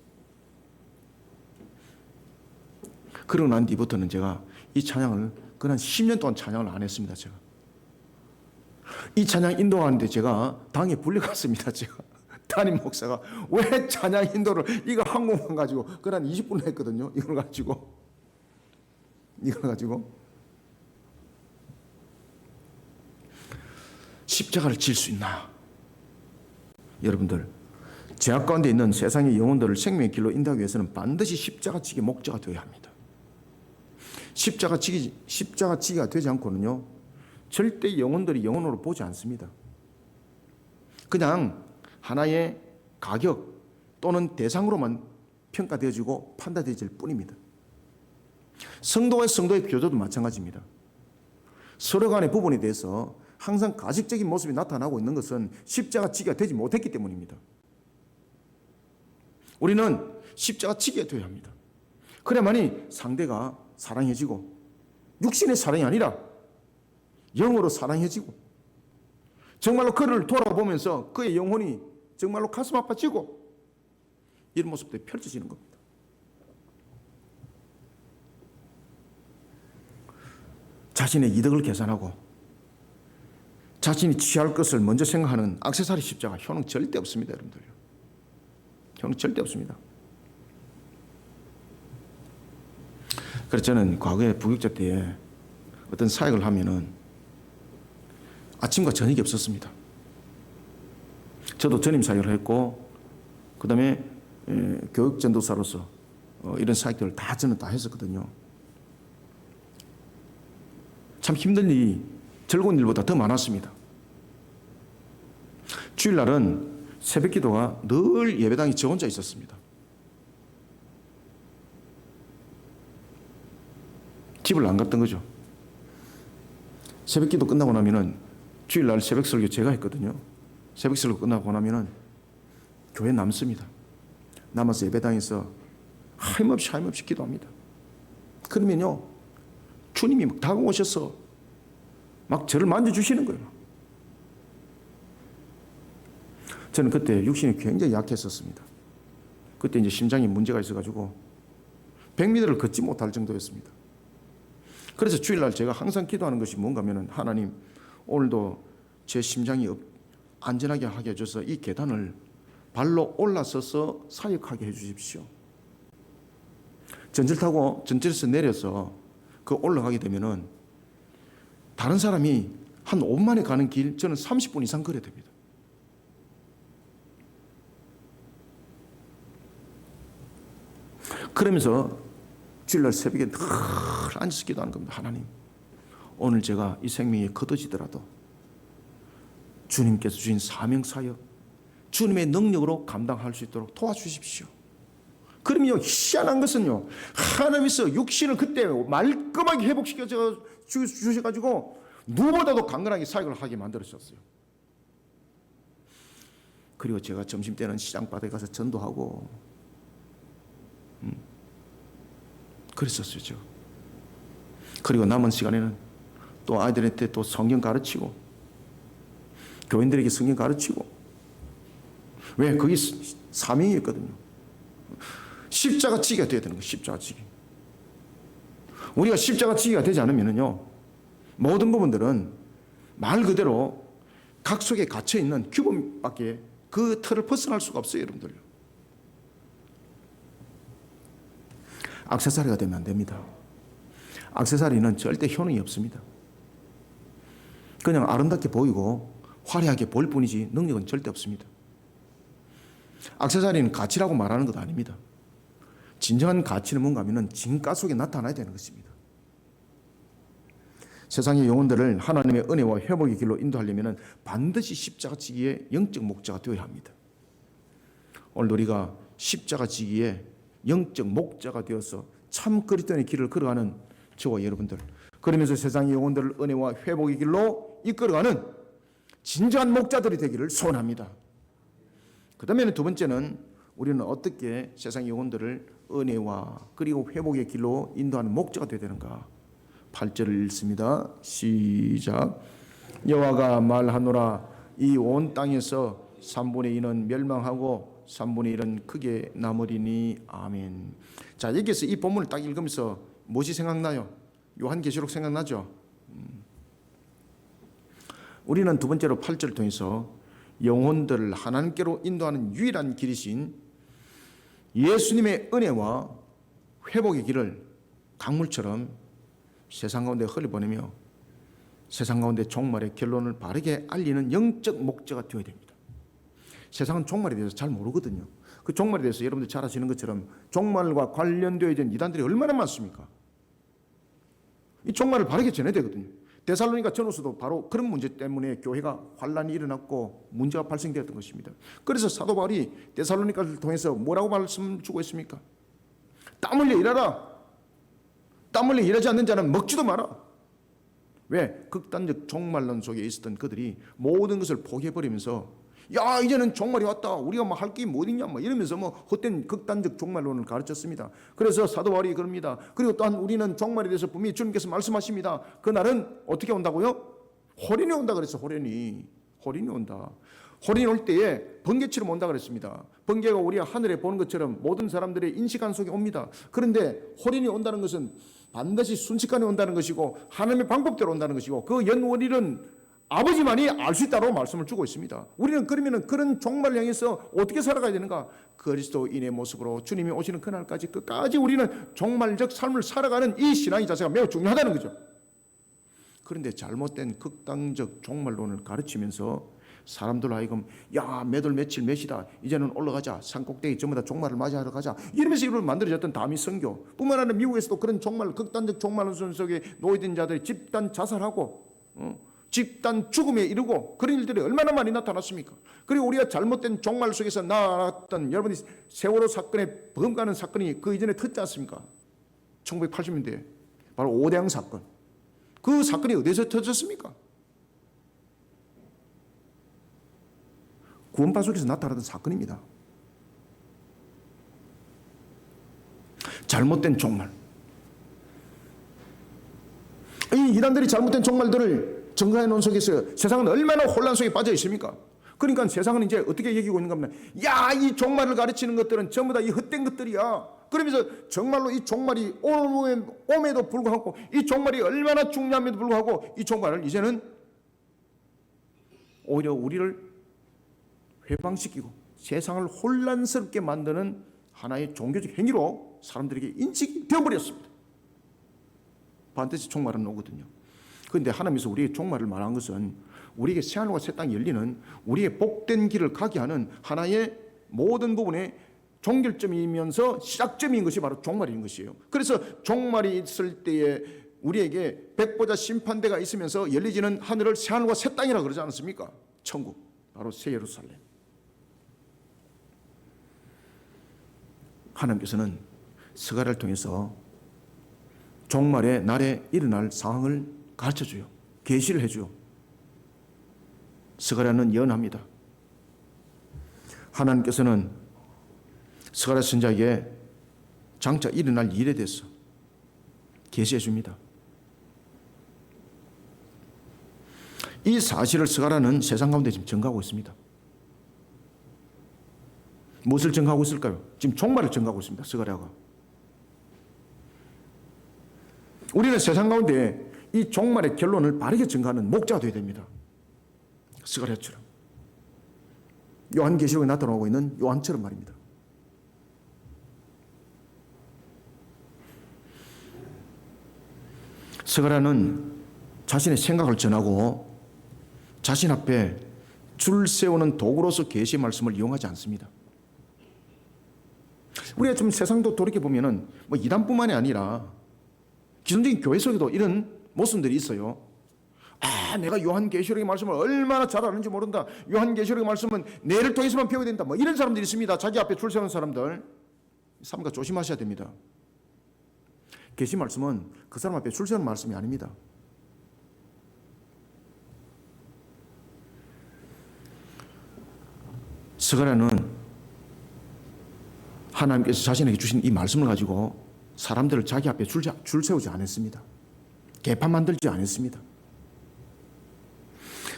A: 그러고 난 뒤부터는 제가 이 찬양을 그냥 10년 동안 찬양을 안 했습니다. 제가 이 찬양 인도하는데 제가 당에 불려갔습니다. 제가 담임 목사가 왜 찬양 인도를 이거 한 곡만 가지고 그한 20분을 했거든요. 이걸 가지고 십자가를 질 수 있나? 여러분들, 죄악 가운데 있는 세상의 영혼들을 생명의 길로 인도하기 위해서는 반드시 십자가 지기 목자가 되어야 합니다. 십자가 지기가 되지 않고는요, 절대 영혼들이 영혼으로 보지 않습니다. 그냥 하나의 가격 또는 대상으로만 평가되어지고 판단되어질 뿐입니다. 성도와 성도의 교조도 마찬가지입니다. 서로 간의 부분에 대해서 항상 가식적인 모습이 나타나고 있는 것은 십자가 지기가 되지 못했기 때문입니다. 우리는 십자가 지기가 되어야 합니다. 그래야만이 상대가 사랑해지고, 육신의 사랑이 아니라 영으로 사랑해지고, 정말로 그를 돌아보면서 그의 영혼이 정말로 가슴 아파지고, 이런 모습들이 펼쳐지는 겁니다. 자신의 이득을 계산하고 자신이 취할 것을 먼저 생각하는 액세서리 십자가, 효능 절대 없습니다. 여러분들, 효능 절대 없습니다. 그래서 저는 과거에 부교육자 때에 어떤 사역을 하면은 아침과 저녁이 없었습니다. 저도 전임 사역을 했고, 그 다음에 교육 전도사로서 이런 사역들을 저는 다 했었거든요. 참 힘든 일이 즐거운 일보다 더 많았습니다. 주일날은 새벽 기도가 늘 예배당에 저 혼자 있었습니다. 집을 안 갔던 거죠. 새벽 기도 끝나고 나면은 주일날 새벽 설교 제가 했거든요. 새벽 설교 끝나고 나면은 교회 남습니다. 남아서 예배당에서 하염없이 기도합니다. 그러면요, 주님이 막 다가오셔서 막 저를 만져주시는 거예요. 저는 그때 육신이 굉장히 약했었습니다. 그때 이제 심장에 문제가 있어가지고 100m를 걷지 못할 정도였습니다. 그래서 주일날 제가 항상 기도하는 것이 뭔가 하면은, 하나님, 오늘도 제 심장이 안전하게 하게 해줘서 이 계단을 발로 올라서서 사역하게 해주십시오. 전철 타고 전철에서 내려서 그 올라가게 되면은 다른 사람이 한 5분 만에 가는 길, 저는 30분 이상 걸어야 됩니다. 그러면서 주일날 새벽에 늘 앉아서 기도하는 겁니다. 하나님, 오늘 제가 이 생명이 거둬지더라도 주님께서 주신 사명 사역, 주님의 능력으로 감당할 수 있도록 도와주십시오. 그러면요, 희한한 것은요, 하나님께서 육신을 그때 말끔하게 회복시켜 주셔가지고 누구보다도 강건하게 사역을 하게 만들어주셨어요. 그리고 제가 점심때는 시장바닥에 가서 전도하고 그랬었어요. 제가. 그리고 남은 시간에는 또 아이들한테 또 성경 가르치고, 교인들에게 성경 가르치고. 왜? 그게 사명이었거든요. 십자가 지기가 되어야 되는 거예요. 십자가 지기. 우리가 십자가 지기가 되지 않으면요, 모든 부분들은 말 그대로 각 속에 갇혀있는 규범밖에 그 틀을 벗어날 수가 없어요. 여러분들, 액세서리가 되면 안 됩니다. 액세서리는 절대 효능이 없습니다. 그냥 아름답게 보이고 화려하게 보일 뿐이지 능력은 절대 없습니다. 액세서리는 가치라고 말하는 것도 아닙니다. 진정한 가치는 뭔가 하면 진가 속에 나타나야 되는 것입니다. 세상의 영혼들을 하나님의 은혜와 회복의 길로 인도하려면 반드시 십자가 지기의 영적 목자가 되어야 합니다. 오늘 우리가 십자가 지기의 영적 목자가 되어서 참 그리스도의 길을 걸어가는 저와 여러분들, 그러면서 세상의 영혼들을 은혜와 회복의 길로 이끌어가는 진정한 목자들이 되기를 소원합니다. 그 다음에는 두 번째는 우리는 어떻게 세상의 영혼들을 은혜와 그리고 회복의 길로 인도하는 목자가 되어야 되는가. 8절을 읽습니다. 시작. 여호와가 말하노라, 이 온 땅에서 3분의 2는 멸망하고 3분의 1은 크게 남으리니. 아멘. 자, 여기서 이 본문을 딱 읽으면서 무엇이 생각나요? 요한계시록 생각나죠? 우리는 두 번째로 8절을 통해서 영혼들을 하나님께로 인도하는 유일한 길이신 예수님의 은혜와 회복의 길을 강물처럼 세상 가운데 흘려보내며 세상 가운데 종말의 결론을 바르게 알리는 영적 목자가 되어야 됩니다. 세상은 종말에 대해서 잘 모르거든요. 그 종말에 대해서 여러분들 잘 아시는 것처럼 종말과 관련되어 있는 이단들이 얼마나 많습니까? 이 종말을 바르게 전해야 되거든요. 데살로니가 전후서도 바로 그런 문제 때문에 교회가 환란이 일어났고 문제가 발생되었던 것입니다. 그래서 사도 바울이 데살로니가를 통해서 뭐라고 말씀을 주고 있습니까? 땀 흘려 일하라. 땀 흘려 일하지 않는 자는 먹지도 마라. 왜? 극단적 종말론 속에 있었던 그들이 모든 것을 포기해버리면서 야 이제는 종말이 왔다. 우리가 뭐 할 게 뭐 있냐 뭐 이러면서 뭐 헛된 극단적 종말론을 가르쳤습니다. 그래서 사도 바울이 그럽니다. 그리고 또한 우리는 종말에 대해서 분명히 주님께서 말씀하십니다. 그날은 어떻게 온다고요? 호련이 온다 그랬어. 호련이 온다. 호련이 올 때에 번개처럼 온다 그랬습니다. 번개가 우리가 하늘에 보는 것처럼 모든 사람들의 인식관 속에 옵니다. 그런데 호련이 온다는 것은 반드시 순식간에 온다는 것이고 하나님의 방법대로 온다는 것이고 그 연원일은 아버지만이 알 수 있다고 말씀을 주고 있습니다. 우리는 그러면 그런 종말을 향해서 어떻게 살아가야 되는가? 그리스도인의 모습으로 주님이 오시는 그날까지 끝까지 우리는 종말적 삶을 살아가는 이 신앙의 자세가 매우 중요하다는 거죠. 그런데 잘못된 극단적 종말론을 가르치면서 사람들 하여금 야 몇월 며칠 몇이다 이제는 올라가자 산꼭대기 전부 다 종말을 맞이하러 가자 이러면서 이걸 만들어졌던 다미 선교 뿐만 아니라 미국에서도 그런 종말 극단적 종말론 속에 놓여있는 자들이 집단 자살하고 집단 죽음에 이르고 그런 일들이 얼마나 많이 나타났습니까? 그리고 우리가 잘못된 종말 속에서 나왔던 여러분이 세월호 사건에 범가는 사건이 그 이전에 터지지 않습니까? 1980년대 바로 오대양 사건. 그 사건이 어디서 터졌습니까? 구원파 속에서 나타나던 사건입니다. 잘못된 종말. 이 이단들이 잘못된 종말들을 증거해 놓은 속에서 세상은 얼마나 혼란 속에 빠져 있습니까? 그러니까 세상은 이제 어떻게 얘기하고 있는가 하면 야, 이 종말을 가르치는 것들은 전부 다 이 헛된 것들이야. 그러면서 정말로 이 종말이 옴에도 불구하고 이 종말이 얼마나 중요함에도 불구하고 이 종말을 이제는 오히려 우리를 회방시키고 세상을 혼란스럽게 만드는 하나의 종교적 행위로 사람들에게 인식이 되어버렸습니다. 반드시 종말은 오거든요. 그런데 하나님께서 우리의 종말을 말한 것은 우리에게 새하늘과 새 땅이 열리는 우리의 복된 길을 가게 하는 하나의 모든 부분의 종결점이면서 시작점인 것이 바로 종말인 것이에요. 그래서 종말이 있을 때에 우리에게 백보자 심판대가 있으면서 열리지는 하늘을 새하늘과 새 땅이라고 그러지 않습니까? 천국, 바로 새 예루살렘. 하나님께서는 스가랴를 통해서 종말의 날에 일어날 상황을 가르쳐줘요. 계시를 해줘요. 스가랴는 예언합니다. 하나님께서는 스가랴 선지자에게 장차 일어날 일에 대해서 계시해 줍니다. 이 사실을 스가랴는 세상 가운데 지금 증거하고 있습니다. 무엇을 증거하고 있을까요? 지금 종말을 증거하고 있습니다. 스가랴가. 우리는 세상 가운데 이 종말의 결론을 바르게 증거하는 목자가 되어야 됩니다. 스가랴처럼. 요한계시록에 나타나고 있는 요한처럼 말입니다. 스가랴는 자신의 생각을 전하고 자신 앞에 줄 세우는 도구로서 계시의 말씀을 이용하지 않습니다. 우리가 좀 세상도 돌이켜보면은 뭐 이단뿐만이 아니라 기존적인 교회 속에도 이런 모순들이 있어요. 아, 내가 요한계시록의 말씀을 얼마나 잘 아는지 모른다. 요한계시록의 말씀은 내를 통해서만 배워야 된다. 뭐 이런 사람들이 있습니다. 자기 앞에 줄 세우는 사람들. 삼가 조심하셔야 됩니다. 계시 말씀은 그 사람 앞에 줄 세우는 말씀이 아닙니다. 스가랴는 하나님께서 자신에게 주신 이 말씀을 가지고 사람들을 자기 앞에 줄 세우지 않았습니다. 개판 만들지 않았습니다.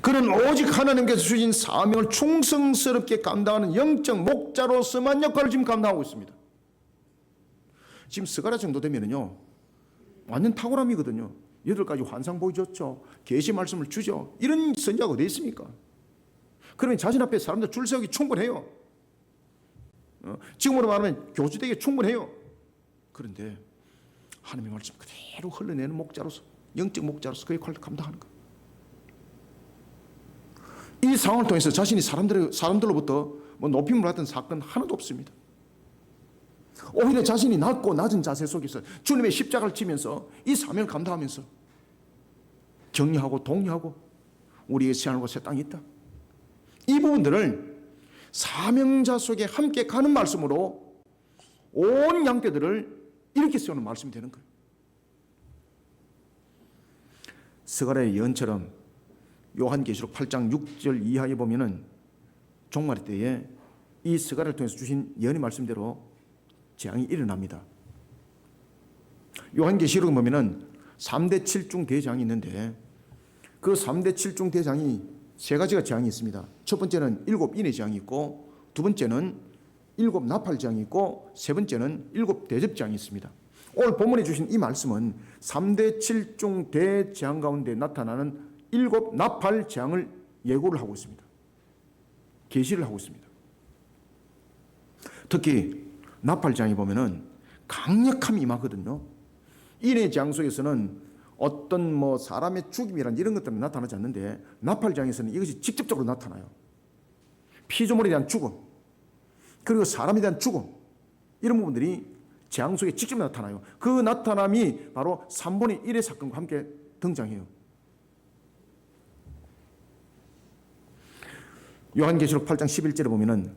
A: 그는 오직 하나님께서 주신 사명을 충성스럽게 감당하는 영적 목자로서만 역할을 지금 감당하고 있습니다. 지금 스가랴 정도 되면은요, 완전 탁월함이거든요. 8가지 환상 보여줬죠. 계시 말씀을 주죠. 이런 선지자가 어디 있습니까? 그러면 자신 앞에 사람들 줄 세우기 충분해요. 지금으로 말하면 교주되기 충분해요. 그런데 하나님의 말씀 그대로 흘러내는 목자로서, 영적 목자로서 그 역할을 감당하는 거예요. 이 상황을 통해서 자신이 사람들로부터 높임을 받은 사건 하나도 없습니다. 오히려 자신이 낮고 낮은 자세 속에서 주님의 십자가를 지면서 이 사명을 감당하면서 격려하고 독려하고 우리의 새하늘과 새 땅이 있다. 이 부분들을 사명자 속에 함께 가는 말씀으로 온 양떼들을 이렇게 세우는 말씀이 되는 거예요. 스가랴의 예언처럼 요한계시록 8장 6절 이하에 보면은 종말의 때에 이 스가랴를 통해서 주신 예언의 말씀대로 재앙이 일어납니다. 요한계시록에 보면은 3대 7중 대장이 있는데 그 3대 7중 대장이 세 가지가 재앙이 있습니다. 첫 번째는 7 인의 재앙이 있고, 두 번째는 7 나팔 재앙이 있고, 세 번째는 7 대접 재앙이 있습니다. 오늘 본문에 주신 이 말씀은 3대 7중 대재앙 가운데 나타나는 7 나팔 재앙을 예고를 하고 있습니다. 계시를 하고 있습니다. 특히 나팔 재앙에 보면은 강력함이 임하거든요. 인의 재앙 속에서는 어떤 사람의 죽임이란 이런 것들은 나타나지 않는데 나팔 재앙에서는 이것이 직접적으로 나타나요. 피조물에 대한 죽음, 그리고 사람에 대한 죽음, 이런 부분들이 재앙 속에 직접 나타나요. 그 나타남이 바로 3분의 1의 사건과 함께 등장해요. 요한계시록 8장 11절에 보면은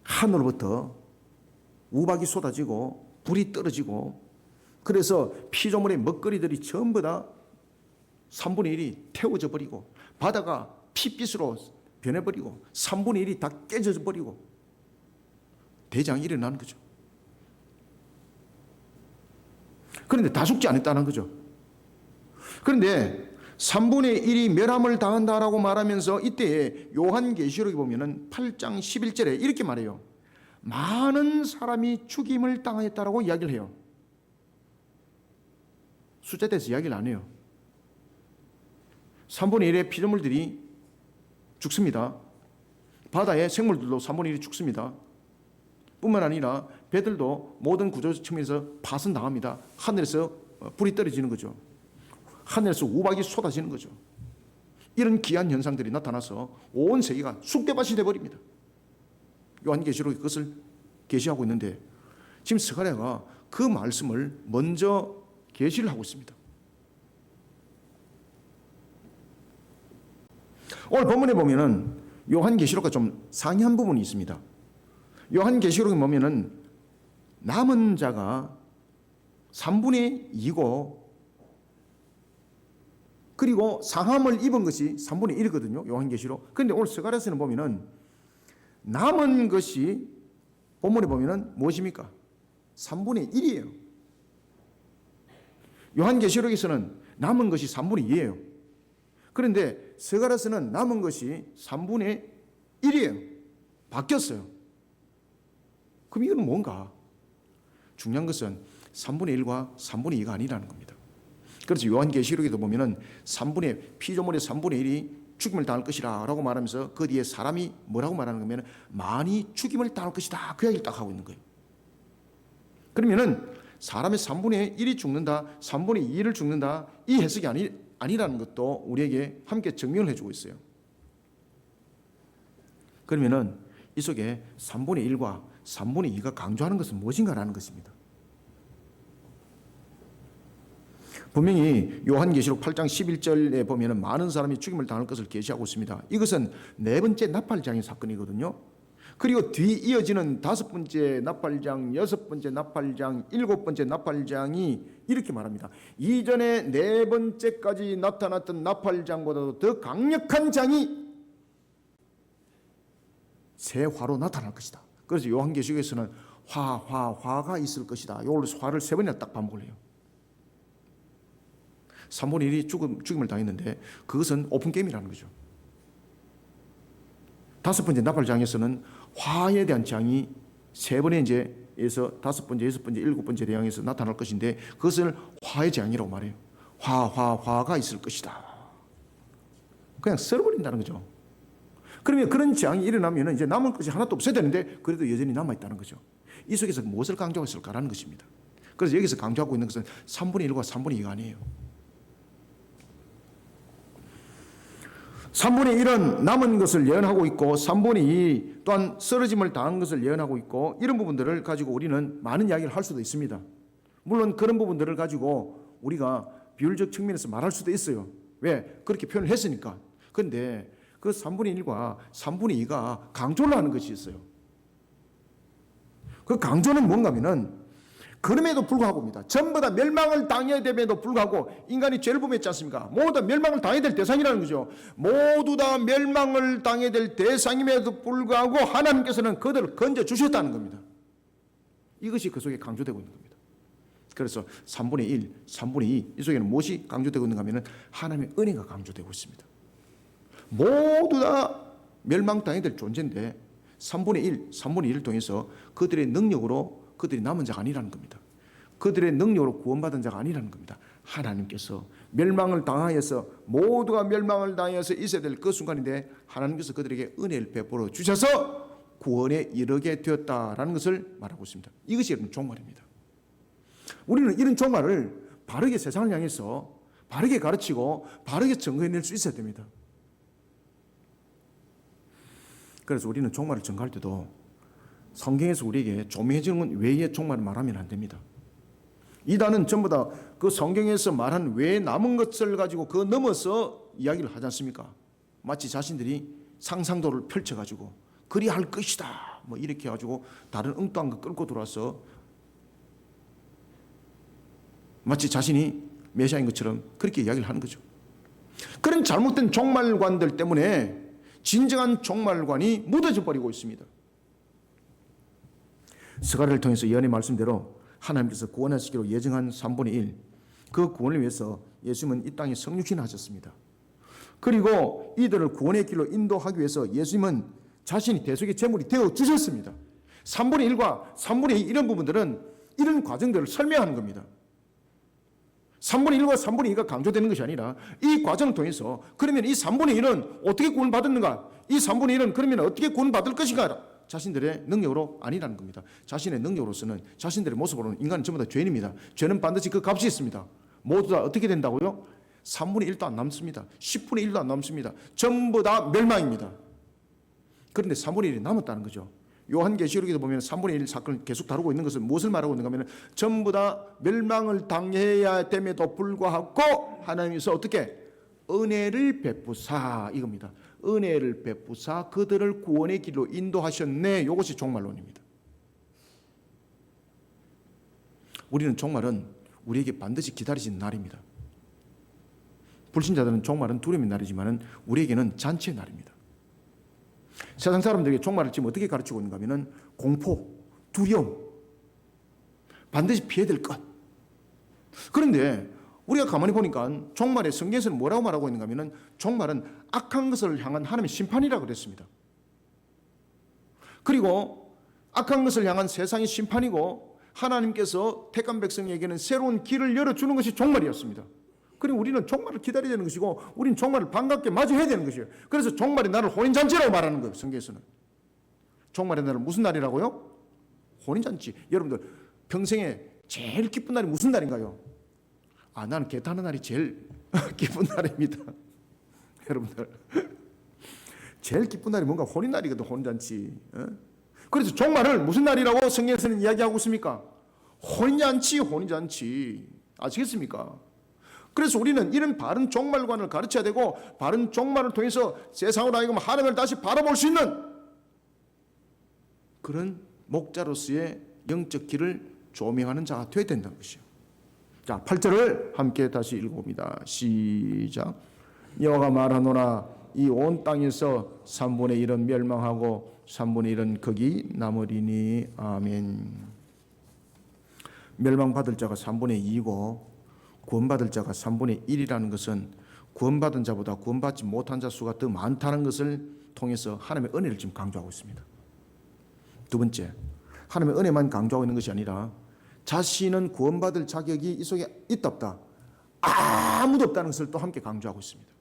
A: 하늘로부터 우박이 쏟아지고 불이 떨어지고, 그래서 피조물의 먹거리들이 전부 다 3분의 1이 태워져 버리고, 바다가 핏빛으로 변해버리고, 3분의 1이 다 깨져 버리고 대장이 일어나는 거죠. 그런데 다 죽지 않았다는 거죠. 그런데 3분의 1이 멸함을 당한다라고 말하면서 이때에 요한계시록에 보면은 8장 11절에 이렇게 말해요. 많은 사람이 죽임을 당하였다라고 이야기를 해요. 숫자에 대해서 이야기를 안 해요. 3분의 1의 피조물들이 죽습니다. 바다의 생물들도 3분의 1이 죽습니다. 뿐만 아니라 배들도 모든 구조적 측면에서 파손당합니다. 하늘에서 불이 떨어지는 거죠. 하늘에서 우박이 쏟아지는 거죠. 이런 기이한 현상들이 나타나서 온 세계가 쑥대밭이 되어버립니다. 요한계시록이 그것을 계시하고 있는데 지금 스가랴가 그 말씀을 먼저 계시를 하고 있습니다. 오늘 본문에 보면은 요한계시록과 좀 상이한 부분이 있습니다. 요한계시록에 보면은 남은 자가 3분의 2고, 그리고 상함을 입은 것이 3분의 1이거든요. 요한계시록. 그런데 오늘 스가랴서는 보면은 남은 것이 본문에 보면은 무엇입니까? 3분의 1이에요. 요한계시록에서는 남은 것이 3분의 2예요. 그런데 스가랴서는 남은 것이 3분의 1이에요. 바뀌었어요. 그럼 이건 뭔가? 중요한 것은 3분의 1과 3분의 2가 아니라는 겁니다. 그래서 요한계시록에도 보면은 피조물의 3분의 1이 죽임을 당할 것이라 라고 말하면서 그 뒤에 사람이 뭐라고 말하는 거면 많이 죽임을 당할 것이다, 그 이야기를 딱 하고 있는 거예요. 그러면은 사람의 3분의 1이 죽는다, 3분의 2를 죽는다, 이 해석이 아니라는 것도 우리에게 함께 증명을 해주고 있어요. 그러면은 이 속에 3분의 1과 3분의 2가 강조하는 것은 무엇인가라는 것입니다. 분명히 요한계시록 8장 11절에 보면은 많은 사람이 죽임을 당할 것을 계시하고 있습니다. 이것은 네 번째 나팔장의 사건이거든요. 그리고 뒤 이어지는 5번째 나팔장, 6번째 나팔장, 7번째 나팔장이 이렇게 말합니다. 이전에 4번째까지 나타났던 나팔장보다도 더 강력한 장이 새 화로 나타날 것이다. 그래서 요한계시록에서는 화가 있을 것이다. 이걸 화를 3번이나 딱 반복을 해요. 3분의 1이 죽임을 당했는데 그것은 오픈게임이라는 거죠. 5번째 나팔장에서는 화에 대한 재앙이 3번의 이제에서 5번째, 6번째, 7번째 대항에서 나타날 것인데 그것을 화의 재앙이라고 말해요. 화가 있을 것이다. 그냥 썰어버린다는 거죠. 그러면 그런 재앙이 일어나면 이제 남은 것이 하나도 없어야 되는데 그래도 여전히 남아있다는 거죠. 이 속에서 무엇을 강조했을까라는 것입니다. 그래서 여기서 강조하고 있는 것은 3분의 1과 3분의 2가 아니에요. 3분의 1은 남은 것을 예언하고 있고 3분의 2 또한 쓰러짐을 당한 것을 예언하고 있고 이런 부분들을 가지고 우리는 많은 이야기를 할 수도 있습니다. 물론 그런 부분들을 가지고 우리가 비율적 측면에서 말할 수도 있어요. 왜? 그렇게 표현을 했으니까. 그런데 그 3분의 1과 3분의 2가 강조를 하는 것이 있어요. 그 강조는 뭔가 하면은 그럼에도 불구하고입니다. 전부 다 멸망을 당해야 됨에도 불구하고 인간이 죄를 범했지 않습니까? 모두 다 멸망을 당해야 될 대상이라는 거죠. 모두 다 멸망을 당해야 될 대상임에도 불구하고 하나님께서는 그들을 건져주셨다는 겁니다. 이것이 그 속에 강조되고 있는 겁니다. 그래서 3분의 1, 3분의 2, 이 속에는 무엇이 강조되고 있는가 하면 하나님의 은혜가 강조되고 있습니다. 모두 다 멸망당해야 될 존재인데 3분의 1, 3분의 1을 통해서 그들의 능력으로 그들이 남은 자가 아니라는 겁니다. 그들의 능력으로 구원받은 자가 아니라는 겁니다. 하나님께서 멸망을 당하여서 모두가 멸망을 당하여서 있어야 될 그 순간인데 하나님께서 그들에게 은혜를 베풀어 주셔서 구원에 이르게 되었다라는 것을 말하고 있습니다. 이것이 여러분 종말입니다. 우리는 이런 종말을 바르게 세상을 향해서 바르게 가르치고 바르게 증거해낼 수 있어야 됩니다. 그래서 우리는 종말을 증거할 때도 성경에서 우리에게 조명해주는 건 외의 종말을 말하면 안 됩니다. 이단은 전부 다 그 성경에서 말한 외에 남은 것을 가지고 그 넘어서 이야기를 하지 않습니까? 마치 자신들이 상상도를 펼쳐가지고 그리할 것이다 뭐 이렇게 해가지고 다른 엉뚱한 거 끌고 들어와서 마치 자신이 메시아인 것처럼 그렇게 이야기를 하는 거죠. 그런 잘못된 종말관들 때문에 진정한 종말관이 묻어져 버리고 있습니다. 스가랴를 통해서 예언의 말씀대로 하나님께서 구원하시기로 예정한 3분의 1, 그 구원을 위해서 예수님은 이 땅에 성육신 하셨습니다. 그리고 이들을 구원의 길로 인도하기 위해서 예수님은 자신이 대속의 제물이 되어 주셨습니다. 3분의 1과 3분의 2 이런 부분들은 이런 과정들을 설명하는 겁니다. 3분의 1과 3분의 2가 강조되는 것이 아니라 이 과정을 통해서 그러면 이 3분의 1은 어떻게 구원받았는가? 이 3분의 1은 그러면 어떻게 구원받을 것인가? 자신들의 능력으로 아니라는 겁니다. 자신의 능력으로서는 자신들의 모습으로는 인간은 전부 다 죄인입니다. 죄는 반드시 그 값이 있습니다. 모두 다 어떻게 된다고요? 3분의 1도 안 남습니다. 10분의 1도 안 남습니다. 전부 다 멸망입니다. 그런데 3분의 1이 남았다는 거죠. 요한계시록에도 보면 3분의 1 사건을 계속 다루고 있는 것은 무엇을 말하고 있는가 하면 전부 다 멸망을 당해야 됨에도 불구하고 하나님께서 어떻게 은혜를 베푸사 이겁니다. 은혜를 베푸사 그들을 구원의 길로 인도하셨네. 이것이 종말론입니다. 우리는 종말은 우리에게 반드시 기다리시는 날입니다. 불신자들은 종말은 두려움의 날이지만 우리에게는 잔치의 날입니다. 세상 사람들에게 종말을 지금 어떻게 가르치고 있는가 하면 공포, 두려움, 반드시 피해야 될 것. 그런데 우리가 가만히 보니까 종말의 성경에서는 뭐라고 말하고 있는가 하면 종말은 악한 것을 향한 하나님의 심판이라고 그랬습니다. 그리고 악한 것을 향한 세상의 심판이고 하나님께서 택한 백성에게는 새로운 길을 열어주는 것이 종말이었습니다. 그리고 우리는 종말을 기다려야 되는 것이고 우리는 종말을 반갑게 맞이해야 되는 것이에요. 그래서 종말의 날을 혼인잔치라고 말하는 거예요. 성경에서는. 종말의 날은 무슨 날이라고요? 혼인잔치. 여러분들 평생에 제일 기쁜 날이 무슨 날인가요? 나는 개 타는 날이 제일 기쁜 날입니다. 여러분들 제일 기쁜 날이 뭔가 혼인날이거든. 혼인잔치. 그래서 종말을 무슨 날이라고 성경에서는 이야기하고 있습니까? 혼인잔치, 혼인잔치. 아시겠습니까? 그래서 우리는 이런 바른 종말관을 가르쳐야 되고 바른 종말을 통해서 세상으로 하여금 하나님을 다시 바라볼 수 있는 그런 목자로서의 영적 길을 조명하는 자가 되어야 된다는 것이요. 자, 8절을 함께 다시 읽어봅니다. 시작. 여호와가 말하노라 이 온 땅에서 3분의 1은 멸망하고 3분의 1은 거기 남으리니. 아멘. 멸망받을 자가 3분의 2이고 구원받을 자가 3분의 1이라는 것은 구원받은 자보다 구원받지 못한 자 수가 더 많다는 것을 통해서 하나님의 은혜를 지금 강조하고 있습니다. 두 번째, 하나님의 은혜만 강조하고 있는 것이 아니라 자신은 구원받을 자격이 이 속에 있다 없다 아무도 없다는 것을 또 함께 강조하고 있습니다.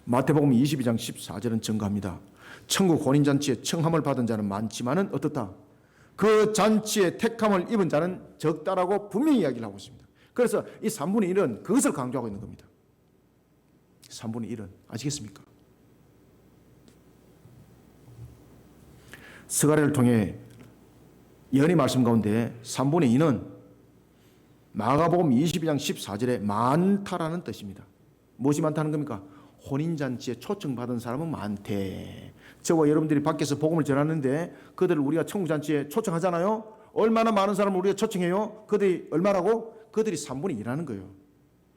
A: 마태복음 22장 14절은 증거합니다. 천국 혼인잔치에 청함을 받은 자는 많지만은 어떻다? 그 잔치에 택함을 입은 자는 적다라고 분명히 이야기를 하고 있습니다. 그래서 이 3분의 1은 그것을 강조하고 있는 겁니다. 3분의 1은 아시겠습니까? 스가랴를 통해 예언의 말씀 가운데 3분의 2는 마가복음 22장 14절에 많다라는 뜻입니다. 무엇이 많다는 겁니까? 혼인잔치에 초청받은 사람은 많대. 저와 여러분들이 밖에서 복음을 전하는데 그들을 우리가 천국잔치에 초청하잖아요. 얼마나 많은 사람을 우리가 초청해요? 그들이 얼마라고? 그들이 3분의 2라는 거예요.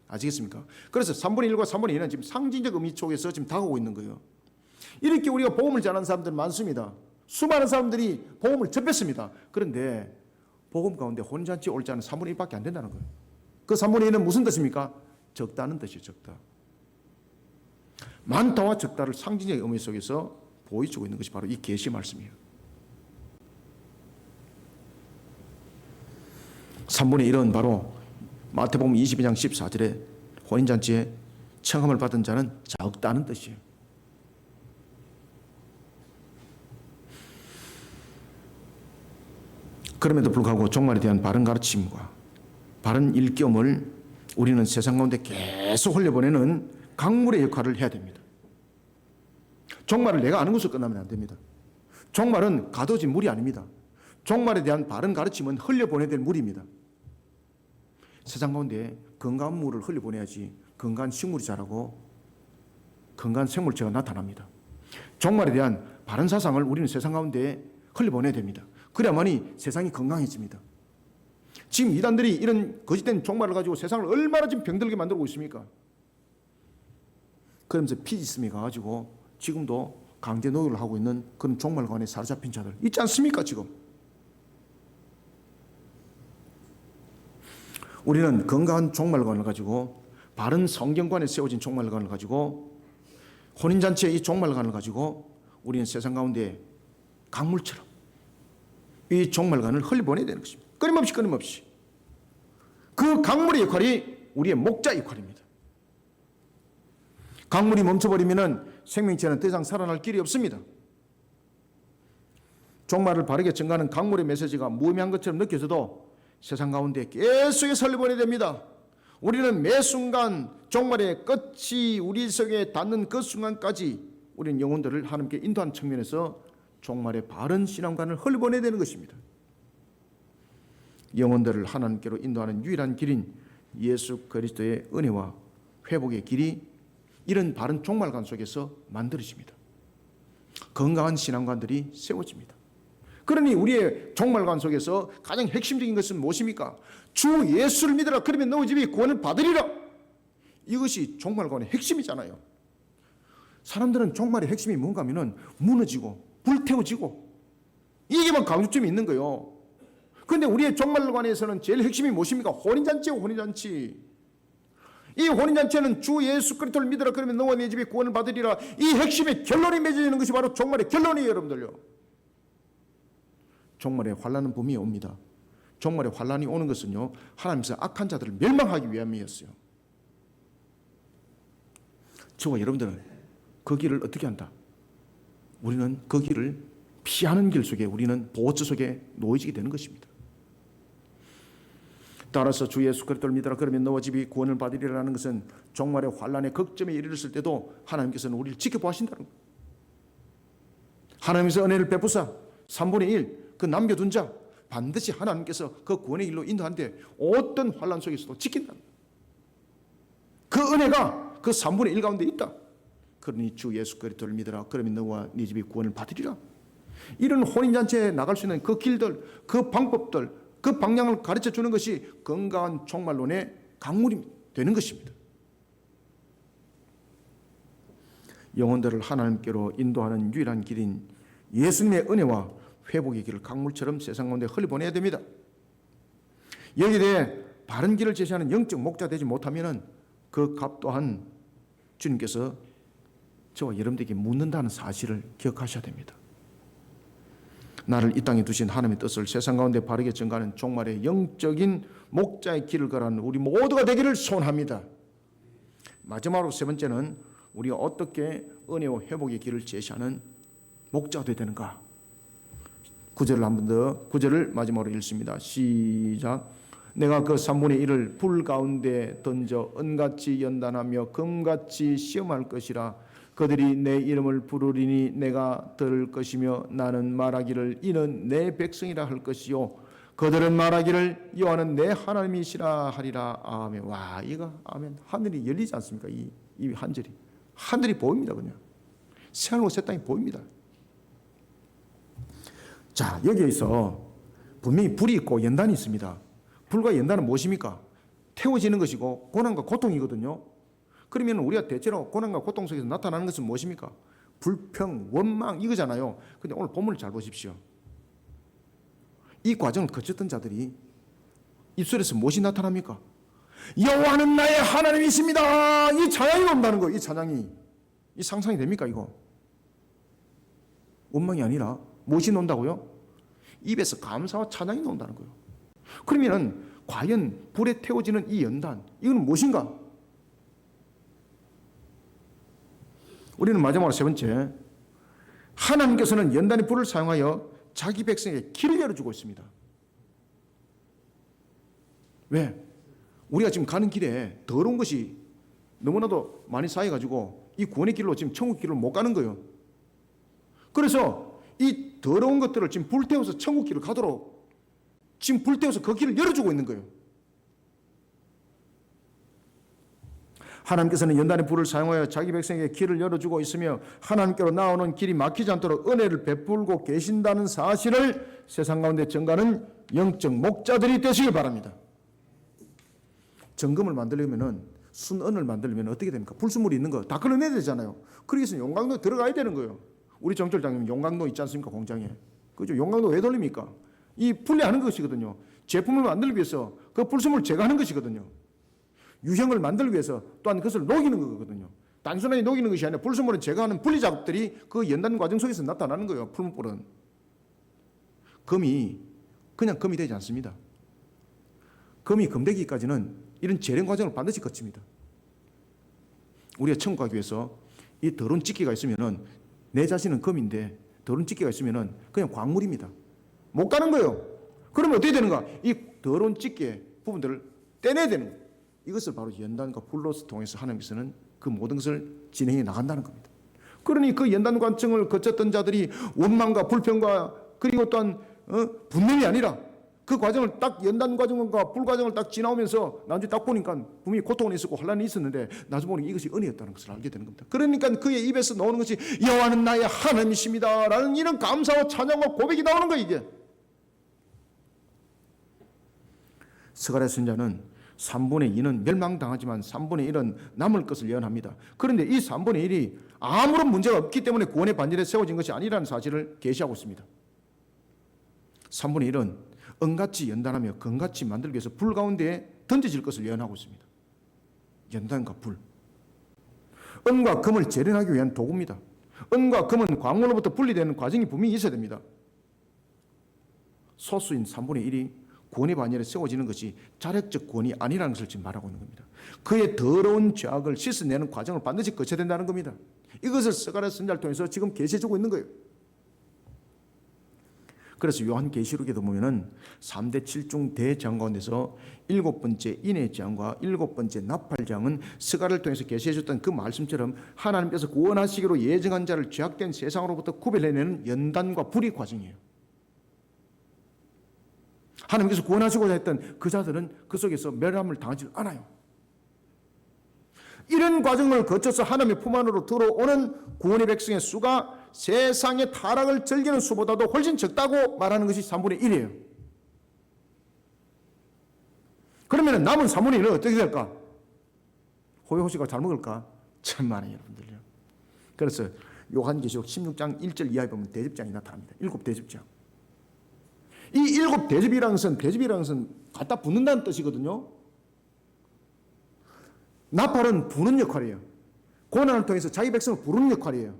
A: 아시겠습니까? 그래서 3분의 1과 3분의 2는 지금 상징적 의미 쪽에서 지금 다가오고 있는 거예요. 이렇게 우리가 복음을 전하는 사람들 많습니다. 수많은 사람들이 복음을 접했습니다. 그런데 복음 가운데 혼인잔치에 올 자는 3분의 1밖에 안 된다는 거예요. 그 3분의 1은 무슨 뜻입니까? 적다는 뜻이에요. 적다. 많다와 적다를 상징적 의미 속에서 보여주고 있는 것이 바로 이 계시 말씀이에요. 3분의 1은 바로 마태복음 22장 14절에 혼인잔치에 청함을 받은 자는 적다는 뜻이에요. 그럼에도 불구하고 종말에 대한 바른 가르침과 바른 일깨움을 우리는 세상 가운데 계속 흘려보내는 강물의 역할을 해야 됩니다. 종말을 내가 아는 것으로 끝나면 안 됩니다. 종말은 가둬진 물이 아닙니다. 종말에 대한 바른 가르침은 흘려보내야 될 물입니다. 세상 가운데 건강한 물을 흘려보내야지 건강한 식물이 자라고 건강한 생물체가 나타납니다. 종말에 대한 바른 사상을 우리는 세상 가운데 흘려보내야 됩니다. 그래야만이 세상이 건강해집니다. 지금 이단들이 이런 거짓된 종말을 가지고 세상을 얼마나 지금 병들게 만들고 있습니까? 그러면서 피지스미 가가지고 지금도 강제 노역을 하고 있는 그런 종말관에 사로잡힌 자들 있지 않습니까? 지금 우리는 건강한 종말관을 가지고 바른 성경관에 세워진 종말관을 가지고 혼인잔치의 이 종말관을 가지고 우리는 세상 가운데 강물처럼 이 종말관을 흘려보내야 되는 것입니다. 끊임없이 그 강물의 역할이 우리의 목자 역할입니다. 강물이 멈춰버리면 생명체는 더 이상 살아날 길이 없습니다. 종말을 바르게 증가하는 강물의 메시지가 무의미한 것처럼 느껴져도 세상 가운데 계속해서 흘려보내야 됩니다. 우리는 매 순간 종말의 끝이 우리 속에 닿는 그 순간까지 우리는 영혼들을 하나님께 인도하는 측면에서 종말의 바른 신앙관을 흘려보내야 되는 것입니다. 영혼들을 하나님께로 인도하는 유일한 길인 예수 그리스도의 은혜와 회복의 길이 이런 바른 종말관 속에서 만들어집니다. 건강한 신앙관들이 세워집니다. 그러니 우리의 종말관 속에서 가장 핵심적인 것은 무엇입니까? 주 예수를 믿으라. 그러면 너희 집이 구원을 받으리라. 이것이 종말관의 핵심이잖아요. 사람들은 종말의 핵심이 뭔가 하면 무너지고 불태워지고 이게만 강조점이 있는 거예요. 그런데 우리의 종말관에서는 제일 핵심이 무엇입니까? 혼인잔치예요. 혼인잔치. 이 혼인잔치는 주 예수 그리스도를 믿으라. 그러면 너와 네 집이 구원을 받으리라. 이 핵심의 결론이 맺어지는 것이 바로 종말의 결론이에요. 여러분들요. 종말에 환난은 분명히 옵니다. 종말에 환난이 오는 것은요, 하나님께서 악한 자들을 멸망하기 위함이었어요. 저와 여러분들은 그 길을 어떻게 한다? 우리는 그 길을 피하는 길 속에 우리는 보호처 속에 놓여지게 되는 것입니다. 따라서 주 예수 그리스도를 믿으라. 그러면 너와 집이 구원을 받으리라는 것은 종말의 환난의 극점에 이르렀을 때도 하나님께서는 우리를 지켜보신다는 거예요. 하나님께서 은혜를 베푸사 3분의 1 그 남겨둔 자 반드시 하나님께서 그 구원의 일로 인도하는데 어떤 환난 속에서도 지킨다. 그 은혜가 그 3분의 1 가운데 있다. 그러니 주 예수 그리스도를 믿으라. 그러면 너와 네 집이 구원을 받으리라. 이런 혼인잔치에 나갈 수 있는 그 길들, 그 방법들, 그 방향을 가르쳐 주는 것이 건강한 종말론의 강물이 되는 것입니다. 영혼들을 하나님께로 인도하는 유일한 길인 예수님의 은혜와 회복의 길을 강물처럼 세상 가운데 흘려보내야 됩니다. 여기에 대해 바른 길을 제시하는 영적 목자 되지 못하면 그 값 또한 주님께서 저와 여러분들에게 묻는다는 사실을 기억하셔야 됩니다. 나를 이 땅에 두신 하나님의 뜻을 세상 가운데 바르게 전가하는 종말의 영적인 목자의 길을 걸어가는 우리 모두가 되기를 소원합니다. 마지막으로 세 번째는 우리가 어떻게 은혜와 회복의 길을 제시하는 목자가 되어야 되는가? 9절을 한 번 더, 9절을 마지막으로 읽습니다. 시작. 내가 그 3분의 1을 불 가운데 던져 은같이 연단하며 금같이 시험할 것이라. 그들이 내 이름을 부르리니 내가 들을 것이며 나는 말하기를 이는 내 백성이라 할 것이요 그들은 말하기를 여호와는 내 하나님이시라 하리라. 아멘. 와, 이거 아멘. 하늘이 열리지 않습니까? 이 한 절이 하늘이 보입니다. 그냥 새하늘과 새 땅이 보입니다. 자, 여기에서 분명히 불이 있고 연단이 있습니다. 불과 연단은 무엇입니까? 태워지는 것이고 고난과 고통이거든요. 그러면 우리가 대체로 고난과 고통 속에서 나타나는 것은 무엇입니까? 불평, 원망 이거잖아요. 근데 오늘 본문을 잘 보십시오. 이 과정을 거쳤던 자들이 입술에서 무엇이 나타납니까? 여호와는 나의 하나님이십니다. 이 찬양이 온다는 거예요. 이 찬양이. 이 상상이 됩니까 이거? 원망이 아니라 무엇이 논다고요? 입에서 감사와 찬양이 나온다는 거예요. 그러면 과연 불에 태워지는 이 연단, 이건 무엇인가? 우리는 마지막으로 세 번째, 하나님께서는 연단의 불을 사용하여 자기 백성에게 길을 열어주고 있습니다. 왜? 우리가 지금 가는 길에 더러운 것이 너무나도 많이 쌓여가지고 이 구원의 길로 지금 천국 길로 못 가는 거예요. 그래서 이 더러운 것들을 지금 불태워서 천국 길을 가도록 지금 불태워서 그 길을 열어주고 있는 거예요. 하나님께서는 연단의 불을 사용하여 자기 백성에게 길을 열어주고 있으며 하나님께로 나오는 길이 막히지 않도록 은혜를 베풀고 계신다는 사실을 세상 가운데 전가하는 영적 목자들이 되시길 바랍니다. 정금을 만들려면 순은을 만들려면 어떻게 됩니까? 불순물이 있는 거 다 걸러내야 되잖아요. 그래서 용광로에 들어가야 되는 거예요. 우리 정철장님 용광로 있지 않습니까? 공장에. 그죠? 용광로 왜 돌립니까? 이 분리하는 것이거든요. 제품을 만들기 위해서 그 불순물을 제거하는 것이거든요. 유형을 만들기 위해서 또한 그것을 녹이는 거거든요. 단순하게 녹이는 것이 아니라 불순물을 제거하는 분리 작업들이 그 연단 과정 속에서 나타나는 거예요. 풀물불은. 금이 그냥 금이 되지 않습니다. 금이 금되기까지는 이런 재련 과정을 반드시 거칩니다. 우리가 천국 가기 위해서 이 더러운 찌개가 있으면은 내 자신은 금인데 더러운 찌개가 있으면은 그냥 광물입니다. 못 가는 거예요. 그러면 어떻게 되는가? 이 더러운 찌개 부분들을 떼내야 되는 거예요. 이것을 바로 연단과 불로 통해서 하나님께서는 그 모든 것을 진행해 나간다는 겁니다. 그러니 그 연단 과정을 거쳤던 자들이 원망과 불평과 그리고 또한 분명이 아니라 그 과정을 딱 연단 과정과 불 과정을 딱 지나오면서 나중에 딱 보니까 분명히 고통은 있었고 혼란이 있었는데 나중에 보니 이것이 은혜였다는 것을 알게 되는 겁니다. 그러니까 그의 입에서 나오는 것이 여호와는 나의 하나님이십니다 라는 이런 감사와 찬양과 고백이 나오는 거예요. 이게 스가랴 선지자는 3분의 2는 멸망당하지만 3분의 1은 남을 것을 예언합니다. 그런데 이 3분의 1이 아무런 문제가 없기 때문에 구원의 반열에 세워진 것이 아니라는 사실을 계시하고 있습니다. 3분의 1은 은같이 연단하며 금같이 만들기 위해서 불 가운데에 던져질 것을 예언하고 있습니다. 연단과 불. 은과 금을 재련하기 위한 도구입니다. 은과 금은 광물로부터 분리되는 과정이 분명히 있어야 됩니다. 소수인 3분의 1이 구원의 반열에 세워지는 것이 자력적 구원이 아니라는 것을 지금 말하고 있는 겁니다. 그의 더러운 죄악을 씻어내는 과정을 반드시 거쳐야 된다는 겁니다. 이것을 스가랴 선지자를 통해서 지금 계시해주고 있는 거예요. 그래서 요한계시록에도 보면은 3대 7중 대장 가운데서 7번째 인해장과 7번째 나팔장은 스가랴를 통해서 계시해줬던 그 말씀처럼 하나님께서 구원하시기로 예정한 자를 죄악된 세상으로부터 구별해내는 연단과 불의 과정이에요. 하나님께서 구원하시고자 했던 그 자들은 그 속에서 멸함을 당하지 않아요. 이런 과정을 거쳐서 하나님의 품 안으로 들어오는 구원의 백성의 수가 세상의 타락을 즐기는 수보다도 훨씬 적다고 말하는 것이 3분의 1이에요. 그러면 남은 3분의 1은 어떻게 될까? 호요호시가 잘 먹을까? 천만에 여러분들요. 그래서 요한계시록 16장 1절 이하에 보면 대접장이 나타납니다. 7대접장. 이 7대접이라는 것은 갖다 붓는다는 뜻이거든요. 나팔은 부는 역할이에요. 고난을 통해서 자기 백성을 부르는 역할이에요.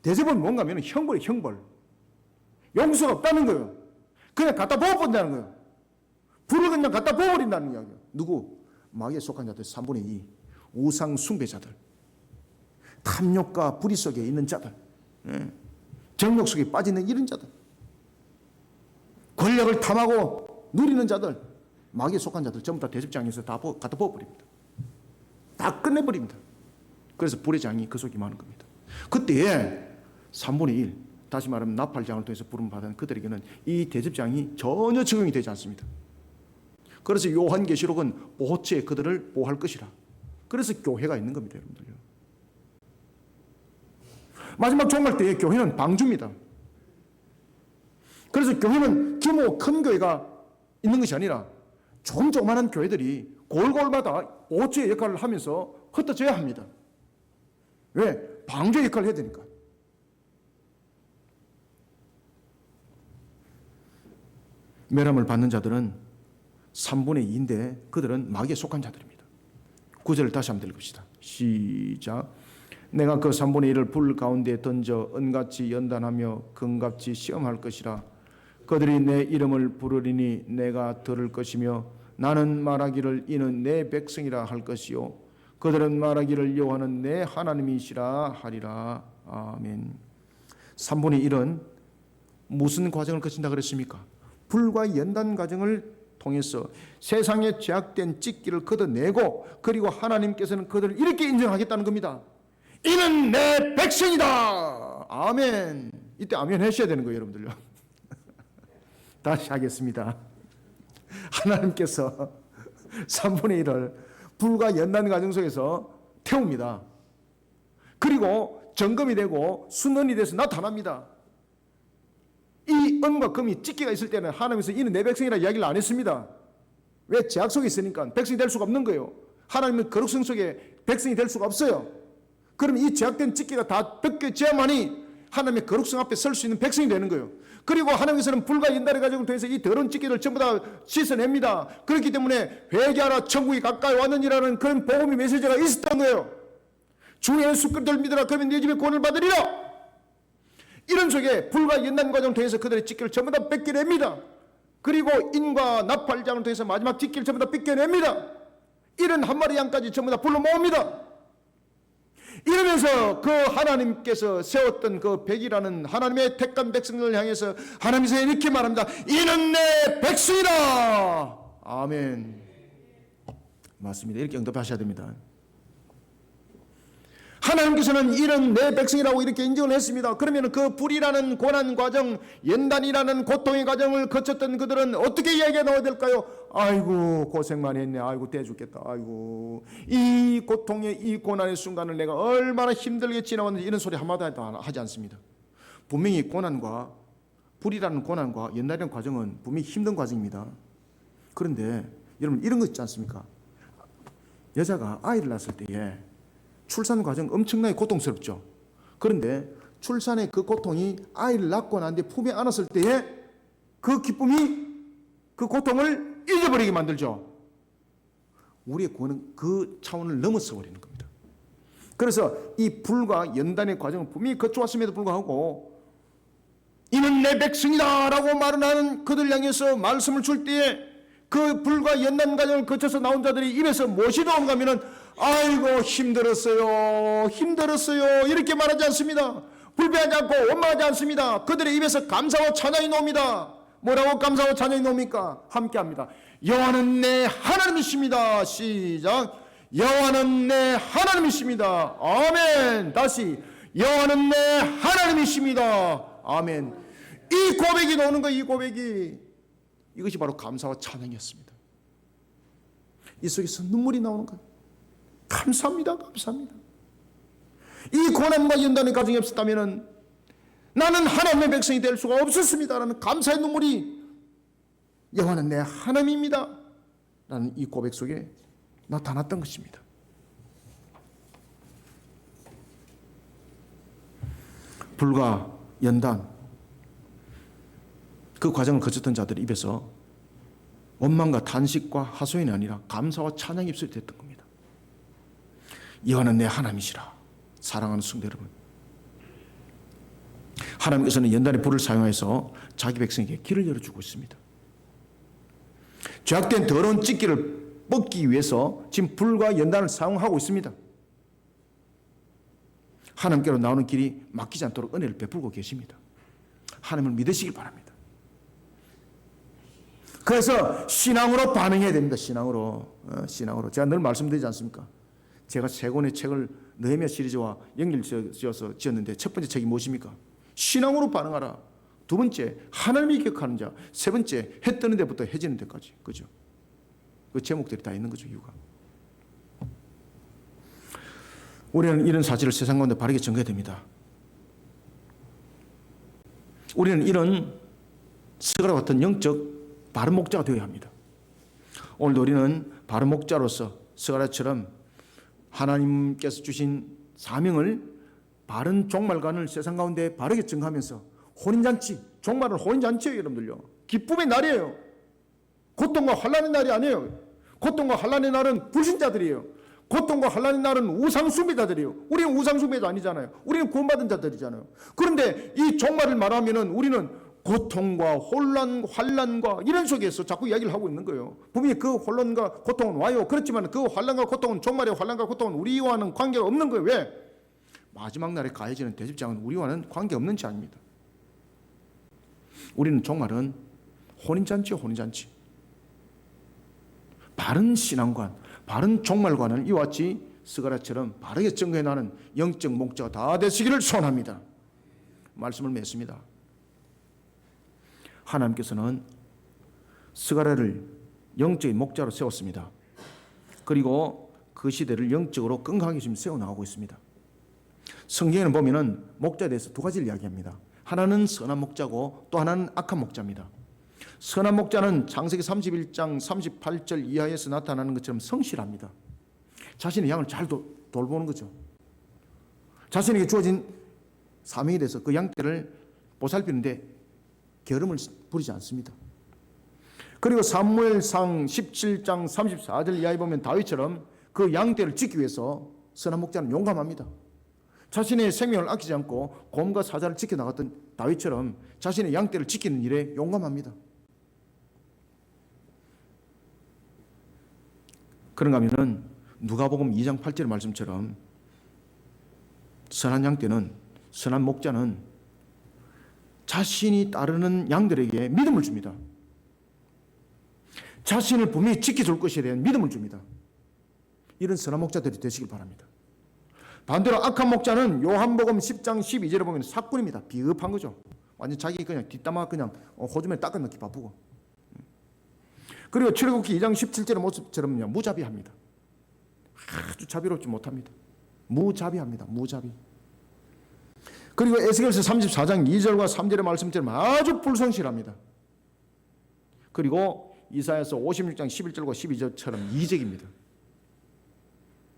A: 대접은 뭔가 하면 형벌이에요. 형벌. 용서가 없다는 거예요. 그냥 갖다 부어버린다는 거예요. 불을 그냥 갖다 부어버린다는 이야기예요. 누구? 마귀에 속한 자들 3분의 2 우상 숭배자들. 탐욕과 불의 속에 있는 자들, 정욕 속에 빠지는 이런 자들, 권력을 탐하고 누리는 자들, 마귀에 속한 자들 전부 다 대접장에서 다 갖다 부어버립니다. 다 끝내버립니다. 그래서 불의 장이 그 속에 많은 겁니다. 그때에 3분의 1, 다시 말하면 나팔장을 통해서 부름 받은 그들에게는 이 대접장이 전혀 적용이 되지 않습니다. 그래서 요한계시록은 보호처에 그들을 보호할 것이라. 그래서 교회가 있는 겁니다, 여러분들요. 마지막 종말 때에 교회는 방주입니다. 그래서 교회는 규모 큰 교회가 있는 것이 아니라 조그마한 교회들이 골골마다 보호처의 역할을 하면서 흩어져야 합니다. 왜? 방주의 역할을 해야 되니까. 멸함을 받는 자들은 3분의 2인데 그들은 마귀에 속한 자들입니다. 9절을 다시 한번 읽읍시다. 시작. 내가 그 3분의 1을 불 가운데 던져 은같이 연단하며 금같이 시험할 것이라. 그들이 내 이름을 부르리니 내가 들을 것이며 나는 말하기를 이는 내 백성이라 할 것이요 그들은 말하기를 여호와는 내 하나님이시라 하리라. 아멘. 3분의 1은 무슨 과정을 거친다 그랬습니까? 불과 연단 과정을 통해서 세상에 죄악된 찢기를 걷어내고 그리고 하나님께서는 그들을 이렇게 인정하겠다는 겁니다. 이는 내 백성이다. 아멘. 이때 아멘 하셔야 되는 거예요, 여러분들요. 다시 하겠습니다. 하나님께서 3분의 1을 불과 연단 과정 속에서 태웁니다. 그리고 점검이 되고 순원이 돼서 나타납니다. 이 은과 금이 찢기가 있을 때는 하나님께서 이는 내 백성이라 이야기를 안 했습니다. 왜? 죄악 속에 있으니까 백성이 될 수가 없는 거예요. 하나님은 거룩성 속에 백성이 될 수가 없어요. 그러면 이 죄악된 찢기가 다 벗겨져야만이 하나님의 거룩성 앞에 설 수 있는 백성이 되는 거예요. 그리고 하나님께서는 불과 연단의 과정을 통해서 이 더러운 찢기를 전부 다 씻어냅니다. 그렇기 때문에 회개하라 천국이 가까이 왔느니라는 그런 복음의 메시지가 있었던 거예요. 주 예수 그리스도를 믿으라 그러면 네 집에 구원을 받으리라. 이런 속에 불과 연단 과정을 통해서 그들의 찢기를 전부 다 뺏겨냅니다. 그리고 인과 나팔장을 통해서 마지막 찢기를 전부 다 뺏겨냅니다. 이런 한 마리 양까지 전부 다 불러 모읍니다. 이러면서 그 하나님께서 세웠던 그 백이라는 하나님의 택한 백성들을 향해서 하나님께서 이렇게 말합니다. 이는 내 백성이다. 아멘. 맞습니다. 이렇게 응답하셔야 됩니다. 하나님께서는 이런 내 백성이라고 이렇게 인정을 했습니다. 그러면 그 불이라는 고난 과정, 연단이라는 고통의 과정을 거쳤던 그들은 어떻게 이야기가 나와야 될까요? 아이고 고생 많이 했네. 아이고 떼 죽겠다. 아이고 이 고통의 이 고난의 순간을 내가 얼마나 힘들게 지나왔는지 이런 소리 한마디도 하지 않습니다. 분명히 고난과 불이라는 고난과 연단이라는 과정은 분명히 힘든 과정입니다. 그런데 여러분 이런 거 있지 않습니까? 여자가 아이를 낳았을 때에 출산 과정 엄청나게 고통스럽죠. 그런데 출산의 그 고통이 아이를 낳고 난 뒤에 품에 안았을 때에 그 기쁨이 그 고통을 잊어버리게 만들죠. 우리의 구원은 그 차원을 넘어서 버리는 겁니다. 그래서 이 불과 연단의 과정을 분명히 거쳐왔음에도 불구하고 이는 내 백성이다 라고 말을 하는 그들 향해서 말씀을 줄 때에 그 불과 연단 과정을 거쳐서 나온 자들이 입에서 무엇이 나오는가 하면은 아이고 힘들었어요 이렇게 말하지 않습니다. 불평하지 않고 원망하지 않습니다. 그들의 입에서 감사와 찬양이 나옵니다. 뭐라고 감사와 찬양이 나옵니까? 함께합니다. 여호와는 내 하나님이십니다. 시작. 여호와는 내 하나님이십니다. 아멘. 다시 여호와는 내 하나님이십니다. 아멘. 이 고백이 나오는 거예요. 이 고백이. 이것이 바로 감사와 찬양이었습니다. 이 속에서 눈물이 나오는 거예요. 감사합니다. 감사합니다. 이 고난과 연단의 과정이 없었다면 나는 하나님의 백성이 될 수가 없었습니다. 라는 감사의 눈물이 여호와는 내 하나님입니다. 라는 이 고백 속에 나타났던 것입니다. 불과 연단 그 과정을 거쳤던 자들의 입에서 원망과 탄식과 하소연이 아니라 감사와 찬양이 입술이 됐던 겁니다. 여호와는 내 하나님이시라. 사랑하는 성도 여러분, 하나님께서는 연단의 불을 사용해서 자기 백성에게 길을 열어주고 있습니다. 죄악된 더러운 찢기를 뽑기 위해서 지금 불과 연단을 사용하고 있습니다. 하나님께로 나오는 길이 막히지 않도록 은혜를 베풀고 계십니다. 하나님을 믿으시길 바랍니다. 그래서 신앙으로 반응해야 됩니다. 신앙으로. 제가 늘 말씀드리지 않습니까? 제가 세 권의 책을 느헤미야 시리즈와 연결지어서 지었는데 첫 번째 책이 무엇입니까? 신앙으로 반응하라. 두 번째, 하나님이 기억하는 자. 세 번째, 해 뜨는 데부터 해 지는 데까지. 그죠? 그 제목들이 다 있는 거죠, 이유가. 우리는 이런 사실을 세상 가운데 바르게 전개해야 됩니다. 우리는 이런 스가랴와 같은 영적 바른 목자가 되어야 합니다. 오늘도 우리는 바른 목자로서 스가랴처럼 하나님께서 주신 사명을 바른 종말관을 세상 가운데 바르게 증하면서 혼인잔치, 종말은 혼인잔치예요, 여러분들요. 기쁨의 날이에요. 고통과 환난의 날이 아니에요. 고통과 환난의 날은 불신자들이에요. 고통과 환난의 날은 우상숭배자들이에요. 우리는 우상숭배자 아니잖아요. 우리는 구원받은 자들이잖아요. 그런데 이 종말을 말하면은 우리는 고통과 혼란, 환난과 이런 속에서 자꾸 이야기를 하고 있는 거예요. 분명히 그 혼란과 고통은 와요. 그렇지만 그 환난과 고통은, 종말의 환난과 고통은 우리와는 관계가 없는 거예요. 왜? 마지막 날에 가해지는 대집장은 우리와는 관계없는 자입니다. 우리는 종말은 혼인잔치요, 혼인잔치. 바른 신앙관, 바른 종말관을 이와 같이 스가랴처럼 바르게 증거해 나가는 영적 목자가 다 되시기를 소원합니다. 말씀을 맺습니다. 하나님께서는 스가랴를 영적인 목자로 세웠습니다. 그리고 그 시대를 영적으로 건강하게 지금 세워나가고 있습니다. 성경에는 보면은 목자에 대해서 두 가지를 이야기합니다. 하나는 선한 목자고 또 하나는 악한 목자입니다. 선한 목자는 창세기 31장 38절 이하에서 나타나는 것처럼 성실합니다. 자신의 양을 잘 돌보는 거죠. 자신에게 주어진 사명에 대해서 그 양떼를 보살피는데 게으름을 부리지 않습니다. 그리고 사무엘상 17장 34절 이하에 보면 다윗처럼 그 양떼를 지키기 위해서 선한 목자는 용감합니다. 자신의 생명을 아끼지 않고 곰과 사자를 지켜나갔던 다윗처럼 자신의 양떼를 지키는 일에 용감합니다. 그런가 하면은 누가복음 2장 8절의 말씀처럼 선한 양떼는, 선한 목자는 자신이 따르는 양들에게 믿음을 줍니다. 자신을 분명히 지켜줄 것에 대한 믿음을 줍니다. 이런 선한 목자들이 되시길 바랍니다. 반대로 악한 목자는 요한복음 10장 12절에 보면 사꾼입니다. 비겁한 거죠. 완전 자기 그냥 뒷담화 그냥 호주머니에 닦아넣기 바쁘고. 그리고 출애굽기 2장 17절의 모습처럼요, 무자비합니다. 아주 자비롭지 못합니다. 무자비합니다. 무자비. 그리고 에스겔서 34장 2절과 3절의 말씀처럼 아주 불성실합니다. 그리고 이사야서 56장 11절과 12절처럼 이적입니다.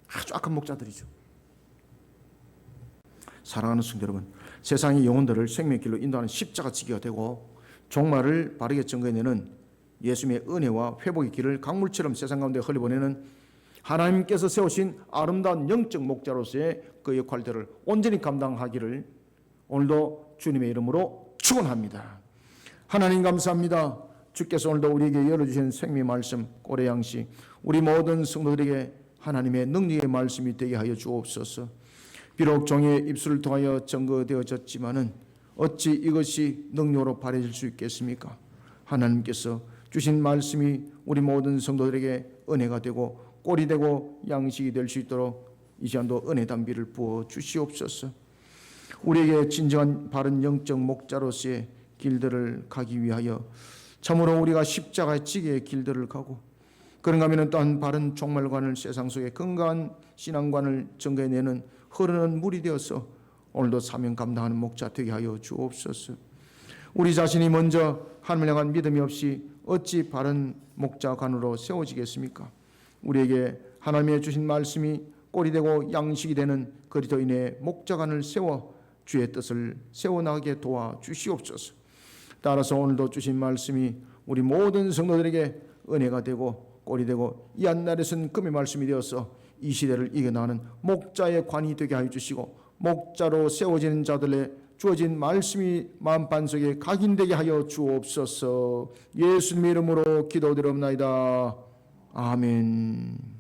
A: 아주 악한 목자들이죠. 사랑하는 성도 여러분, 세상의 영혼들을 생명의 길로 인도하는 십자가 지기가 되고 종말을 바르게 증거해내는 예수님의 은혜와 회복의 길을 강물처럼 세상 가운데 흘려보내는 하나님께서 세우신 아름다운 영적 목자로서의 그 역할들을 온전히 감당하기를 오늘도 주님의 이름으로 축원합니다. 하나님 감사합니다. 주께서 오늘도 우리에게 열어주신 생명의 말씀 고래양식 우리 모든 성도들에게 하나님의 능력의 말씀이 되게 하여 주옵소서. 비록 종의 입술을 통하여 증거되어졌지만은 어찌 이것이 능력으로 발휘될 수 있겠습니까? 하나님께서 주신 말씀이 우리 모든 성도들에게 은혜가 되고 꼴이 되고 양식이 될 수 있도록 이 시간도 은혜 담비를 부어 주시옵소서. 우리에게 진정한 바른 영적 목자로서의 길들을 가기 위하여 참으로 우리가 십자가의 지게의 길들을 가고 그런가 하면 또한 바른 종말관을 세상 속에 건강한 신앙관을 증거해내는 흐르는 물이 되어서 오늘도 사명 감당하는 목자 되게 하여 주옵소서. 우리 자신이 먼저 하나님을 향한 믿음이 없이 어찌 바른 목자관으로 세워지겠습니까? 우리에게 하나님의 주신 말씀이 꼴이 되고 양식이 되는 그리스도인의 목자관을 세워 주의 뜻을 세워나가게 도와주시옵소서. 따라서 오늘도 주신 말씀이 우리 모든 성도들에게 은혜가 되고 꼴이 되고 이 한날에선 금의 말씀이 되어서 이 시대를 이겨나가는 목자의 관이 되게 하여 주시고 목자로 세워지는 자들의 주어진 말씀이 마음 반석에 각인되게 하여 주옵소서. 예수님의 이름으로 기도드립나이다. 아멘.